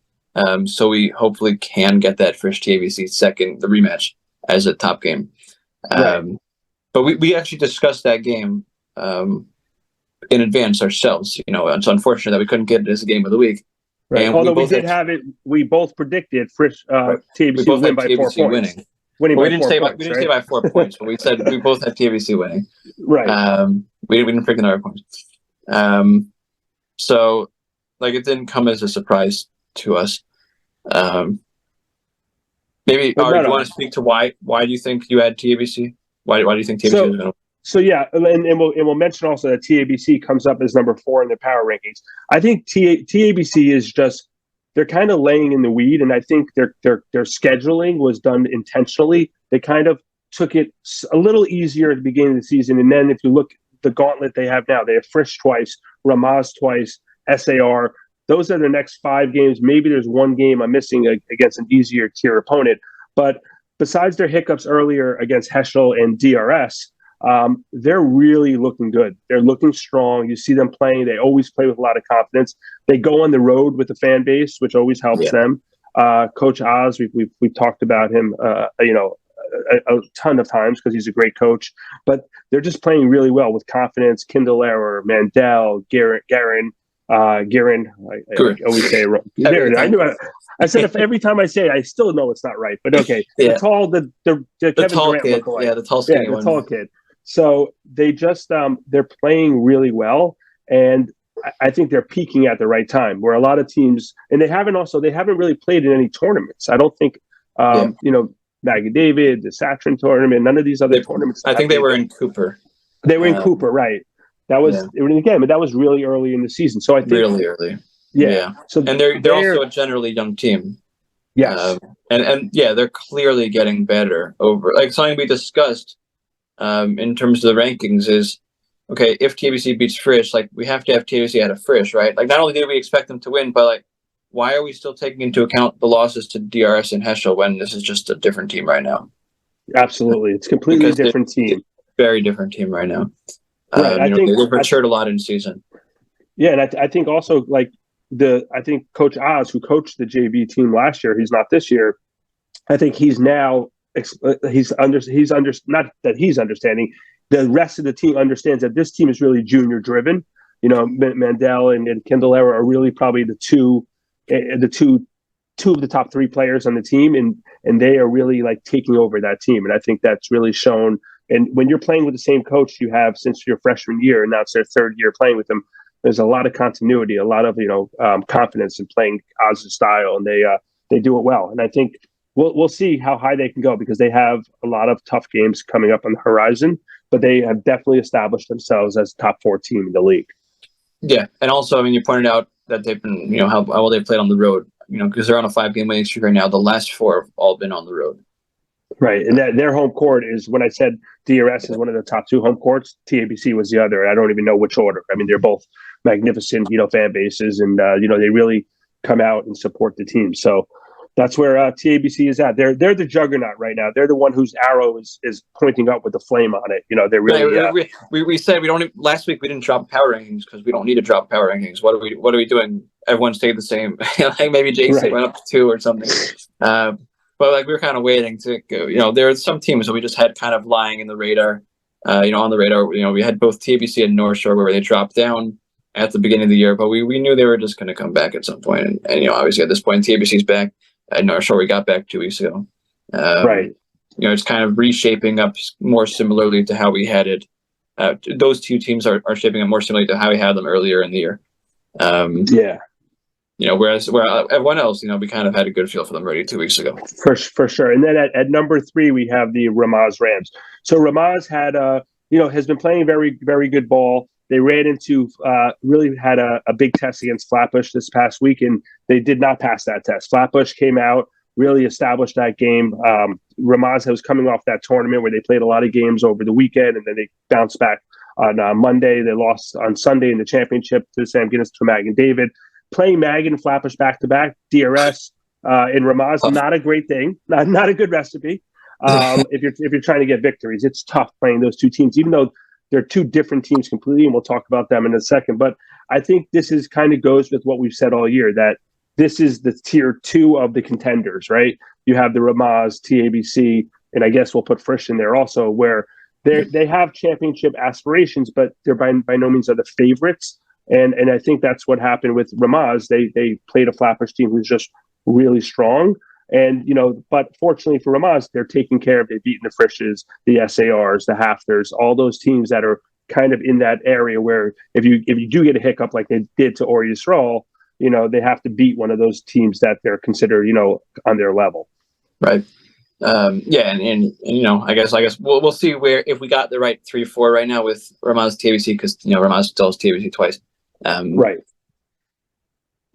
So we hopefully can get that Frisch TABC the rematch as a top game. But we actually discussed that game in advance ourselves. It's unfortunate that we couldn't get it as a game of the week. Right. And although we did have it, we both predicted Frisch TABC would win by 4 points. Winning. We didn't say by 4 points, but we said we both had TABC winning. Right. We didn't pick another point. So, it didn't come as a surprise to us. Maybe Ari, do you want to speak to why do you think you had TABC? Why do you think TABC is going to? So yeah, and we'll mention also that TABC comes up as number 4 in the power rankings. I think TABC is just, they're kind of laying in the weed, and I think their scheduling was done intentionally. They kind of took it a little easier at the beginning of the season. And then if you look the gauntlet they have now, they have Frisch twice, Ramaz twice, SAR. Those are the next 5 games. Maybe there's one game I'm missing against an easier tier opponent. But besides their hiccups earlier against Heschel and DRS, they're really looking good. They're looking strong. You see them playing. They always play with a lot of confidence. They go on the road with the fan base, which always helps them. Coach Oz, we've talked about him, a ton of times because he's a great coach. But they're just playing really well with confidence. Kindlerer, Mandel, Guerin. I always say it wrong. I knew I said if every time I say it, I still know it's not right. But okay, the Kevin tall Durant kid, lookalike. the tall skinny one. The tall kid. So they just they're playing really well, and I think they're peaking at the right time. Where a lot of teams, and they haven't really played in any tournaments. I don't think Magen David, the Saturn tournament, none of these other tournaments. I think they were in Cooper. They were in Cooper, right? That was again, but that was really early in the season. So I think really early. Yeah. So and they're also a generally young team. Yes. And they're clearly getting better over like something we discussed in terms of the rankings is okay, if TBC beats Frisch, like we have to have TBC out of Frisch, right? Like not only did we expect them to win, but like why are we still taking into account the losses to DRS and Heschel when this is just a different team right now? Absolutely. It's a completely different team. Very different team right now. Right. They've matured a lot in season. Yeah, and I think also like I think Coach Oz, who coached the JV team last year, he's not this year. I think he's now not that he's understanding. The rest of the team understands that this team is really junior driven. Mandel and Kindlerer are really probably the two of the top 3 players on the team, and they are really like taking over that team. And I think that's really shown. And when you're playing with the same coach you have since your freshman year, and now it's their 3rd year playing with them, there's a lot of continuity, a lot of confidence in playing Oz's style, and they do it well. And I think we'll see how high they can go because they have a lot of tough games coming up on the horizon. But they have definitely established themselves as a top 4 team in the league. Yeah, and also, you pointed out that they've been, how well they've played on the road. Because they're on a 5-game winning streak right now. The last 4 have all been on the road. Right, and their home court is, when I said DRS is one of the top 2 home courts, TABC was the other. I don't even know which order. I mean, they're both magnificent, fan bases, and they really come out and support the team. So that's where TABC is at. They're the juggernaut right now. They're the one whose arrow is pointing up with the flame on it. They're really. We said we don't. Last week we didn't drop power rankings because we don't need to drop power rankings. What are we doing? Everyone stayed the same. Like maybe Jason went up to 2 or something. But like we were kind of waiting to go. There are some teams that we just had kind of lying in the radar. On the radar. We had both TABC and North Shore where they dropped down at the beginning of the year, but we knew they were just going to come back at some point. And obviously at this point TABC's back. At North Shore we got back 2 weeks ago. Right. It's kind of reshaping up more similarly to how we had it. Those 2 teams are shaping up more similarly to how we had them earlier in the year. Whereas everyone else, we kind of had a good feel for them already 2 weeks ago. For sure. And then at number 3, we have the Ramaz Rams. So Ramaz has been playing very, very good ball. They ran into really had a big test against Flatbush this past week, and they did not pass that test. Flatbush came out, really established that game. Ramaz was coming off that tournament where they played a lot of games over the weekend, and then they bounced back on Monday. They lost on Sunday in the championship to Sam Guinness to Magen David. Playing Magen and Flatbush back-to-back, DRS in Ramaz, not a great thing, not a good recipe. If you're trying to get victories, it's tough playing those 2 teams, even though they're 2 different teams completely, and we'll talk about them in a second. But I think this is kind of goes with what we've said all year, that this is the tier 2 of the contenders, right? You have the Ramaz, TABC, and I guess we'll put Frisch in there also, where they have championship aspirations, but they're by no means are the favorites. And I think that's what happened with Ramaz. They played a Flatbush team who's just really strong. And, but fortunately for Ramaz, they're taking care of, they've beaten the Frisches, the SARs, the Hafters, all those teams that are kind of in that area where if you do get a hiccup like they did to Or Yisrael, they have to beat one of those teams that they're considered, on their level. Right. I guess we'll see if we got the right 3-4 right now with Ramaz TABC, because, Ramaz still has TABC twice. Right.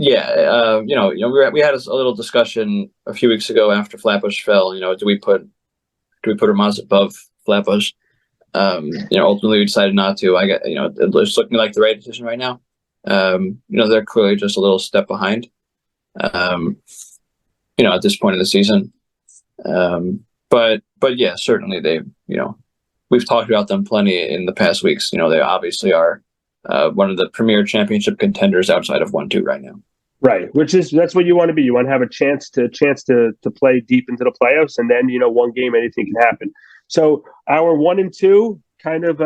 Yeah, we had a little discussion a few weeks ago after Flatbush fell. Do we put do we put Ramaz above Flatbush? Ultimately we decided not to. It's looking like the right decision right now. They're clearly just a little step behind, at this point in the season. But yeah, certainly we've talked about them plenty in the past weeks. They obviously are one of the premier championship contenders outside of 1-2 right now. Right, that's what you want to be. You want to have a chance to play deep into the playoffs, and then one game anything can happen. So our 1 and 2 kind of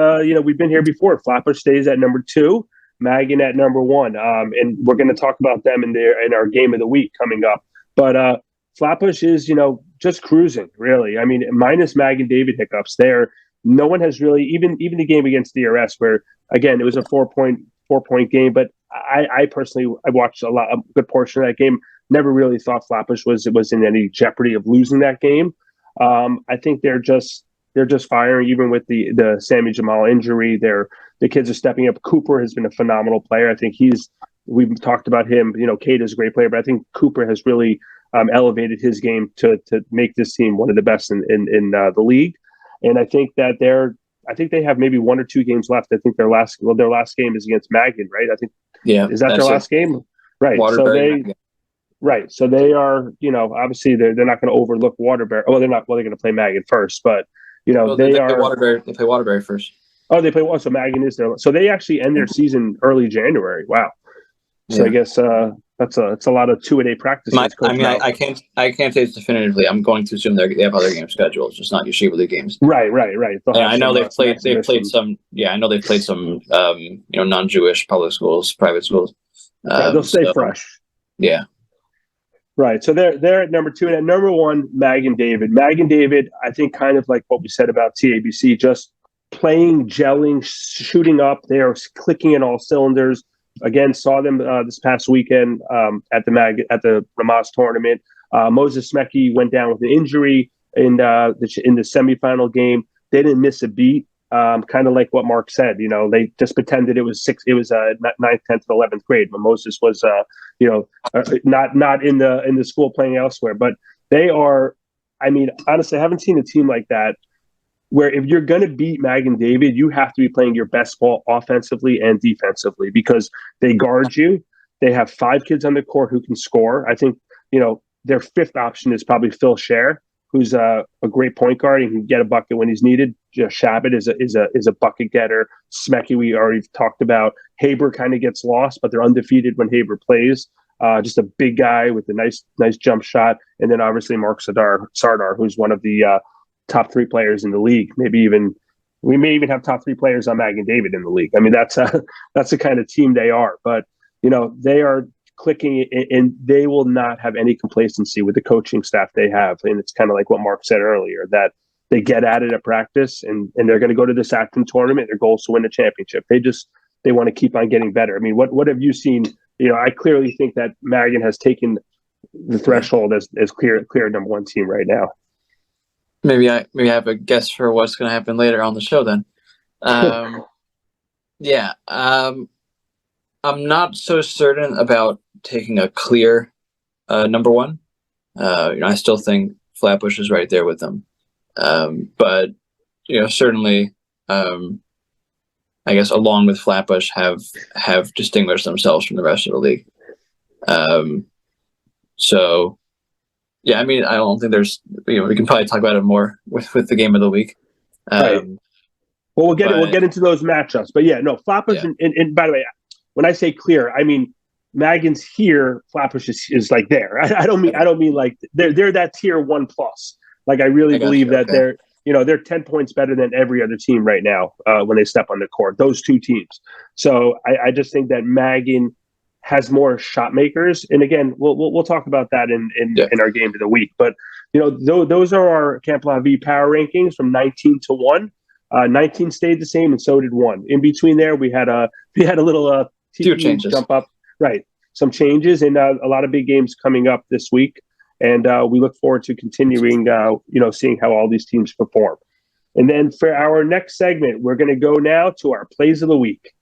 we've been here before. Flatbush stays at number 2, Magen at number 1, and we're going to talk about them in our game of the week coming up. But Flatbush is just cruising, really. I mean, minus Magen David hiccups there. No one has really even the game against DRS, where again it was a 4-point game, but I personally watched a good portion of that game. Never really thought Flatbush was in any jeopardy of losing that game. I think they're just firing, even with the Sammy Jamal injury. The kids are stepping up. Cooper has been a phenomenal player. I think we've talked about him. Cade is a great player, but I think Cooper has really elevated his game to make this team one of the best in the league. And I think that they have maybe 1 or 2 games left. I think their last game is against Magen, right? I think. Yeah, is that their last game? Right. Waterbury, so they are, obviously they're not going to overlook Waterbury. Well, they're not. Well, they're going to play Magen first, but they are Waterbury. They play Waterbury first. Oh, they play one. So Magen is there. So they actually end their season early January. Wow. So yeah. I guess it's a lot of 2-a-day practices. I can't say it's definitively. I'm going to assume they have other games scheduled. It's just not Yeshiva League games. Right. Yeah, I know they've played some. Yeah, I know they've played some. Non-Jewish public schools, private schools. They'll stay fresh. Yeah. Right. So they're at number 2, and at number 1, Magen David. Magen David, I think, kind of like what we said about TABC, just playing, gelling, shooting up. They are clicking in all cylinders. Again, saw them this past weekend at the Ramaz tournament. Moses Smeke went down with an injury in the semifinal game. They didn't miss a beat. Kind of like what Mark said. They just pretended it was 9th, 10th, and 11th grade when Moses was not in the school playing elsewhere. But they are. I mean, honestly, I haven't seen a team like that, where if you're going to beat Magen David, you have to be playing your best ball offensively and defensively, because they guard you. They have 5 kids on the court who can score. I think, their 5th option is probably Phil Scher, who's a great point guard. He can get a bucket when he's needed. Shabbat is a bucket getter. Smeke, we already talked about. Haber kind of gets lost, but they're undefeated when Haber plays. Just a big guy with a nice jump shot. And then obviously Mark Sardar, who's one of the top 3 players in the league. We may even have top 3 players on Magen David in the league. I mean, that's the kind of team they are. But they are clicking, and they will not have any complacency with the coaching staff they have. And it's kind of like what Mark said earlier, that they get at it at practice, and they're going to go to this Acton tournament. Their goal is to win the championship. They want to keep on getting better. I mean, what have you seen? I clearly think that Magen has taken the threshold as clear number 1 team right now. Maybe I have a guess for what's going to happen later on the show then. Yeah. I'm not so certain about taking a clear number 1. I still think Flatbush is right there with them. But certainly, I guess along with Flatbush have distinguished themselves from the rest of the league. So yeah, I mean, I don't think there's, we can probably talk about it more with the game of the week. Right. Well, we'll get into those matchups, but yeah, no, Flatbush, yeah. And by the way, when I say clear, I mean Magen's here, Flatbush is like there. I don't mean like they're that tier 1 plus. Like I really believe that they're 10 points better than every other team right now when they step on the court. Those 2 teams. So I just think that Magen has more shot makers, and again, we'll talk about that in our game of the week. But those are our Camp Lavi power rankings from 19 to 1. 19 stayed the same, and so did 1. In between there, we had a little few changes, jump up, right? Some changes, and a lot of big games coming up this week, and we look forward to continuing, seeing how all these teams perform. And then for our next segment, we're going to go now to our plays of the week.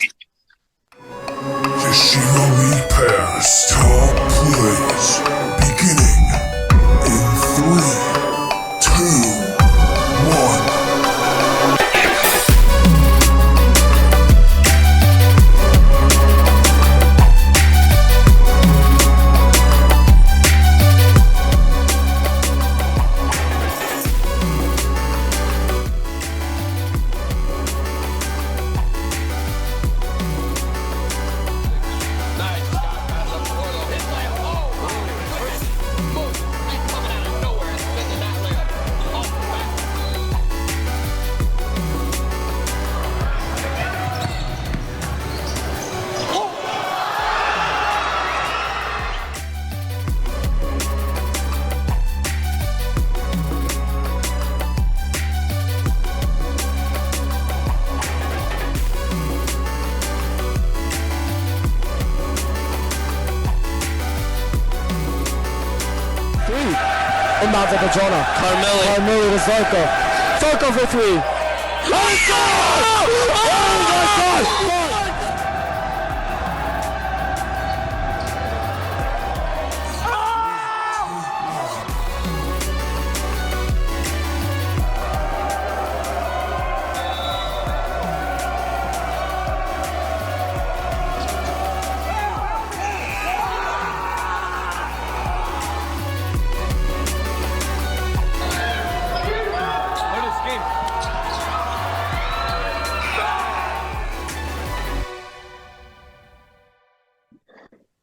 Yeshiva League Pass top plays, beginning in 3, 2, 1. Inbound to Petrona. Carmilli to Zarka. Zarka for three. Oh my God!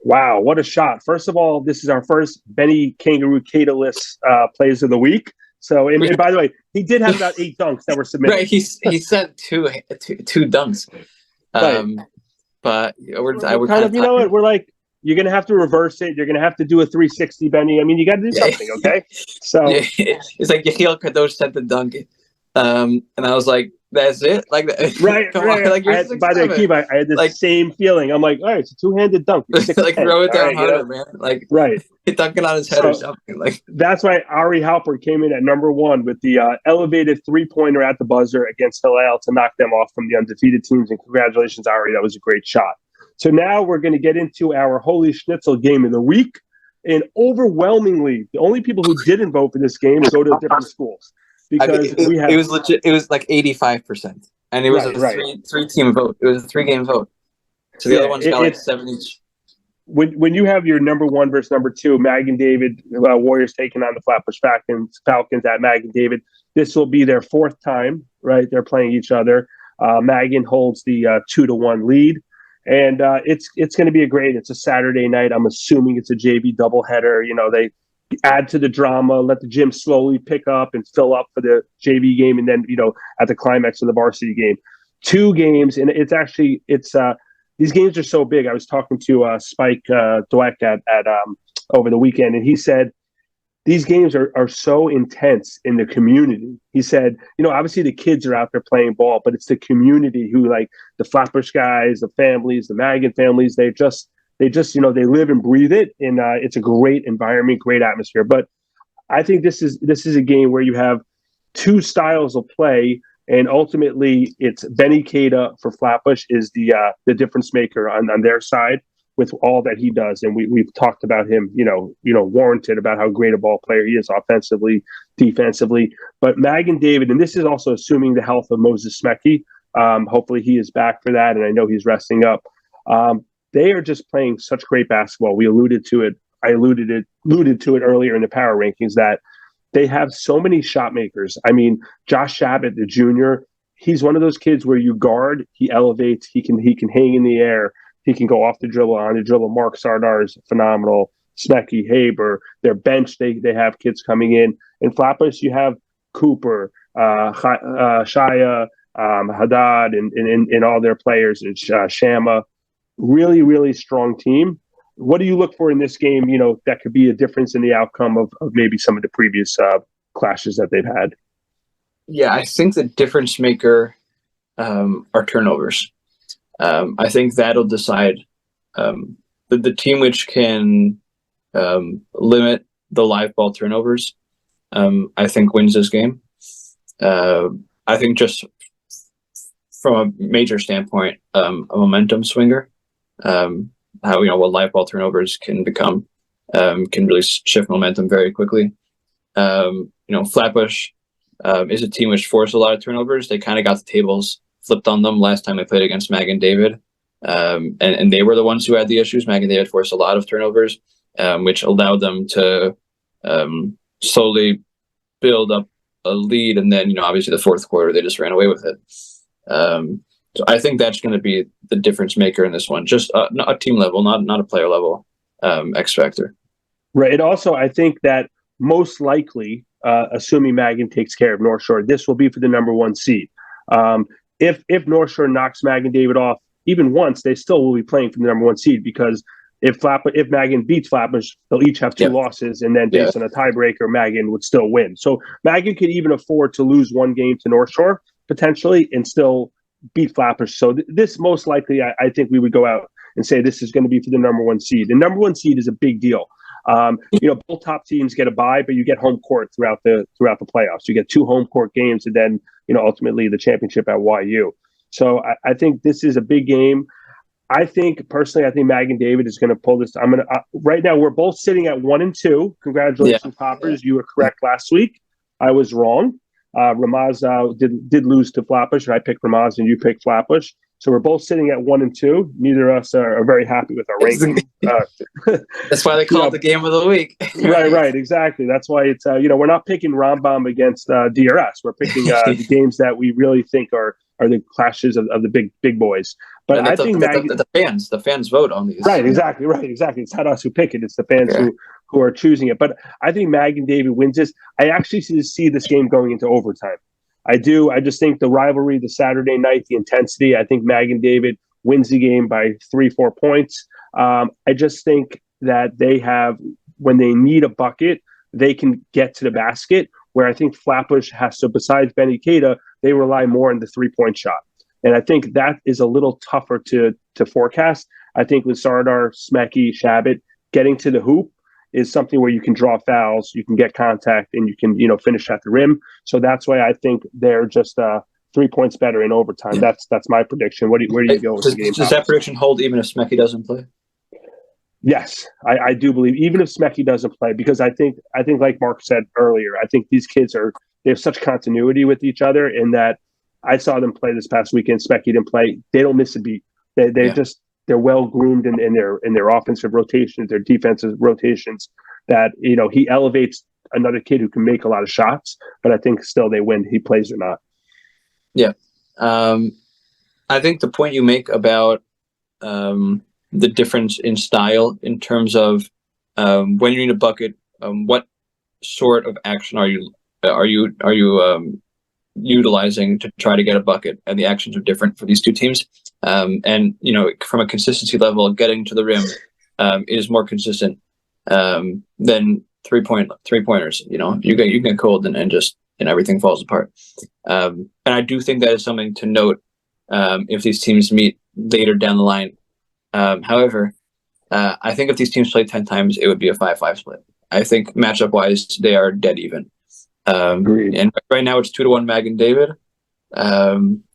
Wow, what a shot. First of all, this is our first Benny Kangaroo Caterless plays of the week. So, and by the way, he did have about 8 dunks that were submitted. Right, he sent two dunks. But we're kind of, you know what, we're like, you're going to have to reverse it. You're going to have to do a 360, Benny. I mean, you got to do something, okay? So it's like Yehiel Kadosh sent the dunk. And I was like, that's it? Like, right. Like, by the way, Keep, I had the same feeling. I'm like, all right, it's a two-handed dunk. Like, throw it down harder, man. Like, right. Dunk it on his head or something. Like, that's why Ari Halpert came in at number 1 with the elevated three-pointer at the buzzer against Hillel to knock them off from the undefeated teams. And congratulations, Ari. That was a great shot. So now we're going to get into our Holy Schnitzel game of the week. And overwhelmingly, the only people who didn't vote for this game go to different schools. Because it was legit. It was like 85%, and it was a three-team vote. It was a 3-game vote. So the other ones got like 7 each. When you have your number 1 versus number 2, Magen David Warriors taking on the Flatbush Falcons at Magen David. This will be their 4th time, right? They're playing each other. Magen holds the 2-1 lead, and it's going to be it's a Saturday night. I'm assuming it's a JV doubleheader. You know, they add to the drama, let the gym slowly pick up and fill up for the JV game, and then, you know, at the climax of the varsity game. 2 games, and it's these games are so big. I was talking to Spike Dweck at over the weekend, and he said these games are so intense in the community. He said, you know, obviously the kids are out there playing ball, but it's the community who, like the Flatbush guys, the families, the Magen families, they just, you know, they live and breathe it, and it's a great environment, great atmosphere. But I think this is a game where you have 2 styles of play, and ultimately it's Benny Kada for Flatbush is the difference maker on their side with all that he does, and we've talked about him, you know, warranted about how great a ball player he is offensively, defensively. But Magen David, and this is also assuming the health of Moses Smeke. Hopefully he is back for that, and I know he's resting up. They are just playing such great basketball. We alluded to it. I alluded to it earlier in the power rankings that they have so many shot makers. I mean, Josh Shabbat, the junior, he's one of those kids where you guard, he elevates, he can hang in the air, he can go off the dribble, on the dribble. Mark Sardar is phenomenal. Smeke, Haber, their bench, they have kids coming in. In Flatbush, you have Cooper, Shaya, Haddad, and all their players, and Shama. Really, really strong team. What do you look for in this game, you know, that could be a difference in the outcome of maybe some of the previous clashes that they've had? Yeah, I think the difference maker are turnovers. I think that'll decide the team which can limit the live ball turnovers, I think wins this game. I think just from a major standpoint, a momentum swinger, how, you know, what live ball turnovers can become, can really shift momentum very quickly. You know, Flatbush is a team which forced a lot of turnovers. They kind of got the tables flipped on them last time they played against Magen David. And they were the ones who had the issues. Magen David forced a lot of turnovers, which allowed them to slowly build up a lead. And then, you know, obviously the 4th quarter, they just ran away with it. So I think that's going to be the difference maker in this one. Just a team level, not a player level X factor. Right. And also, I think that most likely, assuming Magen takes care of North Shore, this will be for the number 1 seed. If North Shore knocks Magen David off even once, they still will be playing for the number 1 seed, because if Magen beats Flatbush, they'll each have 2 losses, and then based on a tiebreaker, Magen would still win. So Magen could even afford to lose 1 game to North Shore potentially and still beat Flatbush. So this most likely, I think we would go out and say this is going to be for the number 1 seed. The number 1 seed is a big deal. Both top teams get a bye, but you get home court throughout the playoffs. You get 2 home court games, and then ultimately the championship at YU. So I think this is a big game. I think Magen David is going to pull this. Right now we're both sitting at 1-2. Congratulations, Poppers! You were correct last week. I was wrong. Ramaz did lose to Flatbush. I picked Ramaz and you picked Flatbush. So we're both sitting at 1-2. Neither of us are very happy with our ranking. That's why they call it the game of the week. Right, exactly. That's why it's we're not picking Rambam against DRS. We're picking the games that we really think are the clashes of the big boys. But I think the fans vote on these. Right, exactly. It's not us who pick it; it's the fans who are choosing it. But I think Magen David wins this. I actually see this game going into overtime. I do. I just think the rivalry, the Saturday night, the intensity. I think Magen David wins the game by 3-4 points. I just think that they have, when they need a bucket, they can get to the basket. Where I think Flatbush has to, besides Benny Keita, they rely more on the 3-point shot. And I think that is a little tougher to forecast. I think with Sardar, Smeke, Shabbat, getting to the hoop is something where you can draw fouls, you can get contact, and you can finish at the rim. So that's why I think they're just 3 points better in overtime. Yeah. That's my prediction. Where do you go with the game? Does that prediction hold even if Smeke doesn't play? Yes, I do believe even if Smeke doesn't play, because I think like Mark said earlier, I think these kids they have such continuity with each other in that I saw them play this past weekend. Smeke didn't play. They don't miss a beat. They're well groomed in their offensive rotations, their defensive rotations. That he elevates another kid who can make a lot of shots, but I think still they win. He plays or not. Yeah, I think the point you make about the difference in style in terms of when you need a bucket, what sort of action are you utilizing to try to get a bucket, and the actions are different for these two teams. And from a consistency level, getting to the rim is more consistent than three-pointers. You get cold and just everything falls apart. And I do think that is something to note if these teams meet later down the line. However, I think if these teams play 10 times, it would be a 5-5 split. I think matchup-wise, they are dead even. And right now it's 2-1 Magen David.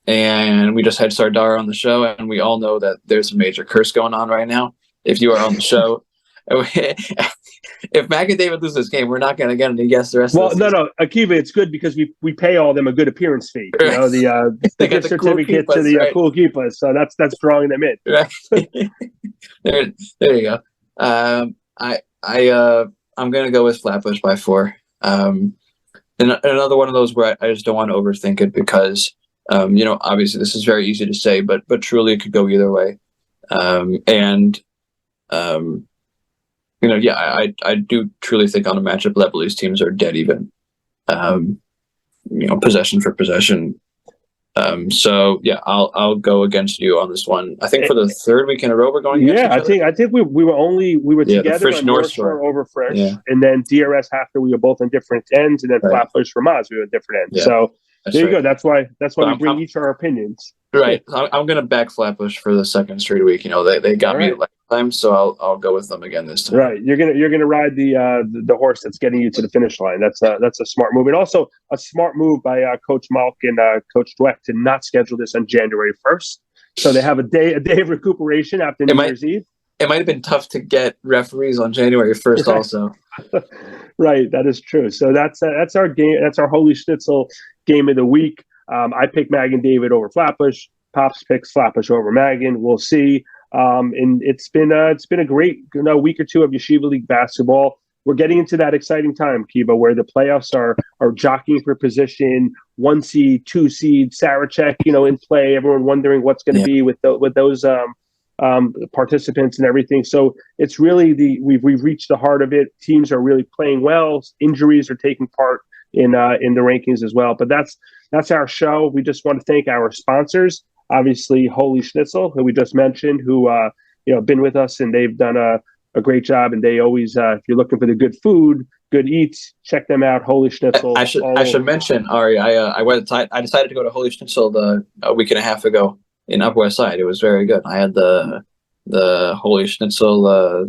And we just had Sardar on the show, and we all know that there's a major curse going on right now. If you are on the show, if Magen David loses this game, we're not going to get any guests the rest of the season. No, Akiva, it's good because we pay all them a good appearance fee. The gift certificate to the Cool Kippahs. So that's drawing them in. Right. there you go. I'm going to go with Flatbush by 4. And another one of those where I just don't want to overthink it because, obviously this is very easy to say, but truly it could go either way. I do truly think on a matchup level, these teams are dead even, possession for possession. So yeah, I'll go against you on this one. I think for the third week in a row we're going against each other. I think we were together on North Shore over Fresh, and then DRS after we were both on different ends, and then Flatbush Ramaz we were on different ends. Yeah, so there you go. That's why we bring each our opinions. Right. I'm going to back Flatbush for the second straight week. They got me last time, so I'll go with them again this time. Right. You're gonna ride the horse that's getting you to the finish line. That's a smart move, and also a smart move by Coach Malk and Coach Dweck to not schedule this on January 1st, so they have a day of recuperation after New Year's Eve. It might have been tough to get referees on January 1st, also. Right. That is true. So that's our game. That's our Holy Schnitzel game of the week. I picked Magen David over Flatbush. Pops picks Flatbush over Magen. We'll see. And it's been a great week or two of Yeshiva League basketball. We're getting into that exciting time, Kiba, where the playoffs are jockeying for position. 1 seed, 2 seed, Sarachek, in play. Everyone wondering what's going to be with those participants and everything. So it's really we've reached the heart of it. Teams are really playing well. Injuries are taking part in the rankings as well. But that's our show. We just want to thank our sponsors. Obviously, Holy Schnitzel, who we just mentioned, who been with us, and they've done a great job. And they always, if you're looking for the good food, good eats, check them out. Holy Schnitzel. I should mention, Ari, I decided to go to Holy Schnitzel a week and a half ago in Upper West Side. It was very good. I had the Holy Schnitzel.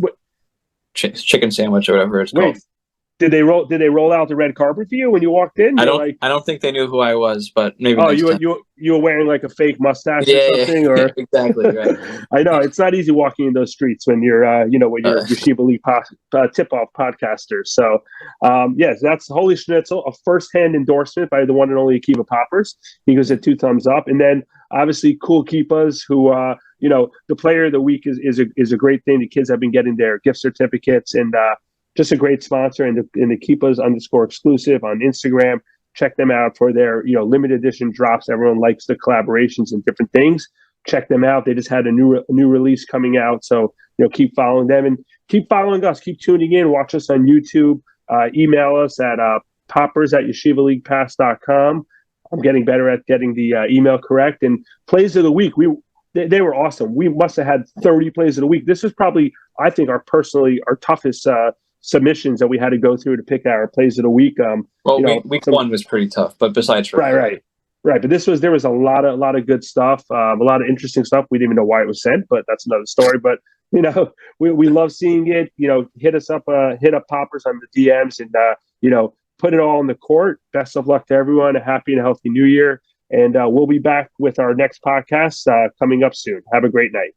chicken sandwich or whatever it's called. Wait, did they roll out the red carpet for you when you walked in? I don't think they knew who I was, but maybe. Oh, next time. you were wearing like a fake mustache Yeah, or something, or exactly right. I know it's not easy walking in those streets when you're Yeshiva League tip-off podcasters. So, yes, that's Holy Schnitzel, a first-hand endorsement by the one and only Yeshiva Poppers. He gives it 2 thumbs up, and then obviously Cool Kippahs, who the player of the week is a great thing. The kids have been getting their gift certificates, and just a great sponsor, and the Kippahs _ exclusive on Instagram. Check them out for their limited edition drops. Everyone likes the collaborations and different things. Check them out. They just had a new release coming out, so keep following them and keep following us. Keep tuning in. Watch us on YouTube. Email us at poppers@yeshivaleaguepass.com. I'm getting better at getting the email correct. And plays of the week, they were awesome. We must have had 30 plays of the week. This was probably, I think, our toughest submissions that we had to go through to pick our plays of the week. Week 1 was pretty tough, but besides right. But there was a lot of good stuff, a lot of interesting stuff. We didn't even know why it was sent, but that's another story. But we love seeing it. Hit us up, hit up Poppers on the DMs, and put it all in the court. Best of luck to everyone. A happy and healthy New Year, and we'll be back with our next podcast coming up soon. Have a great night.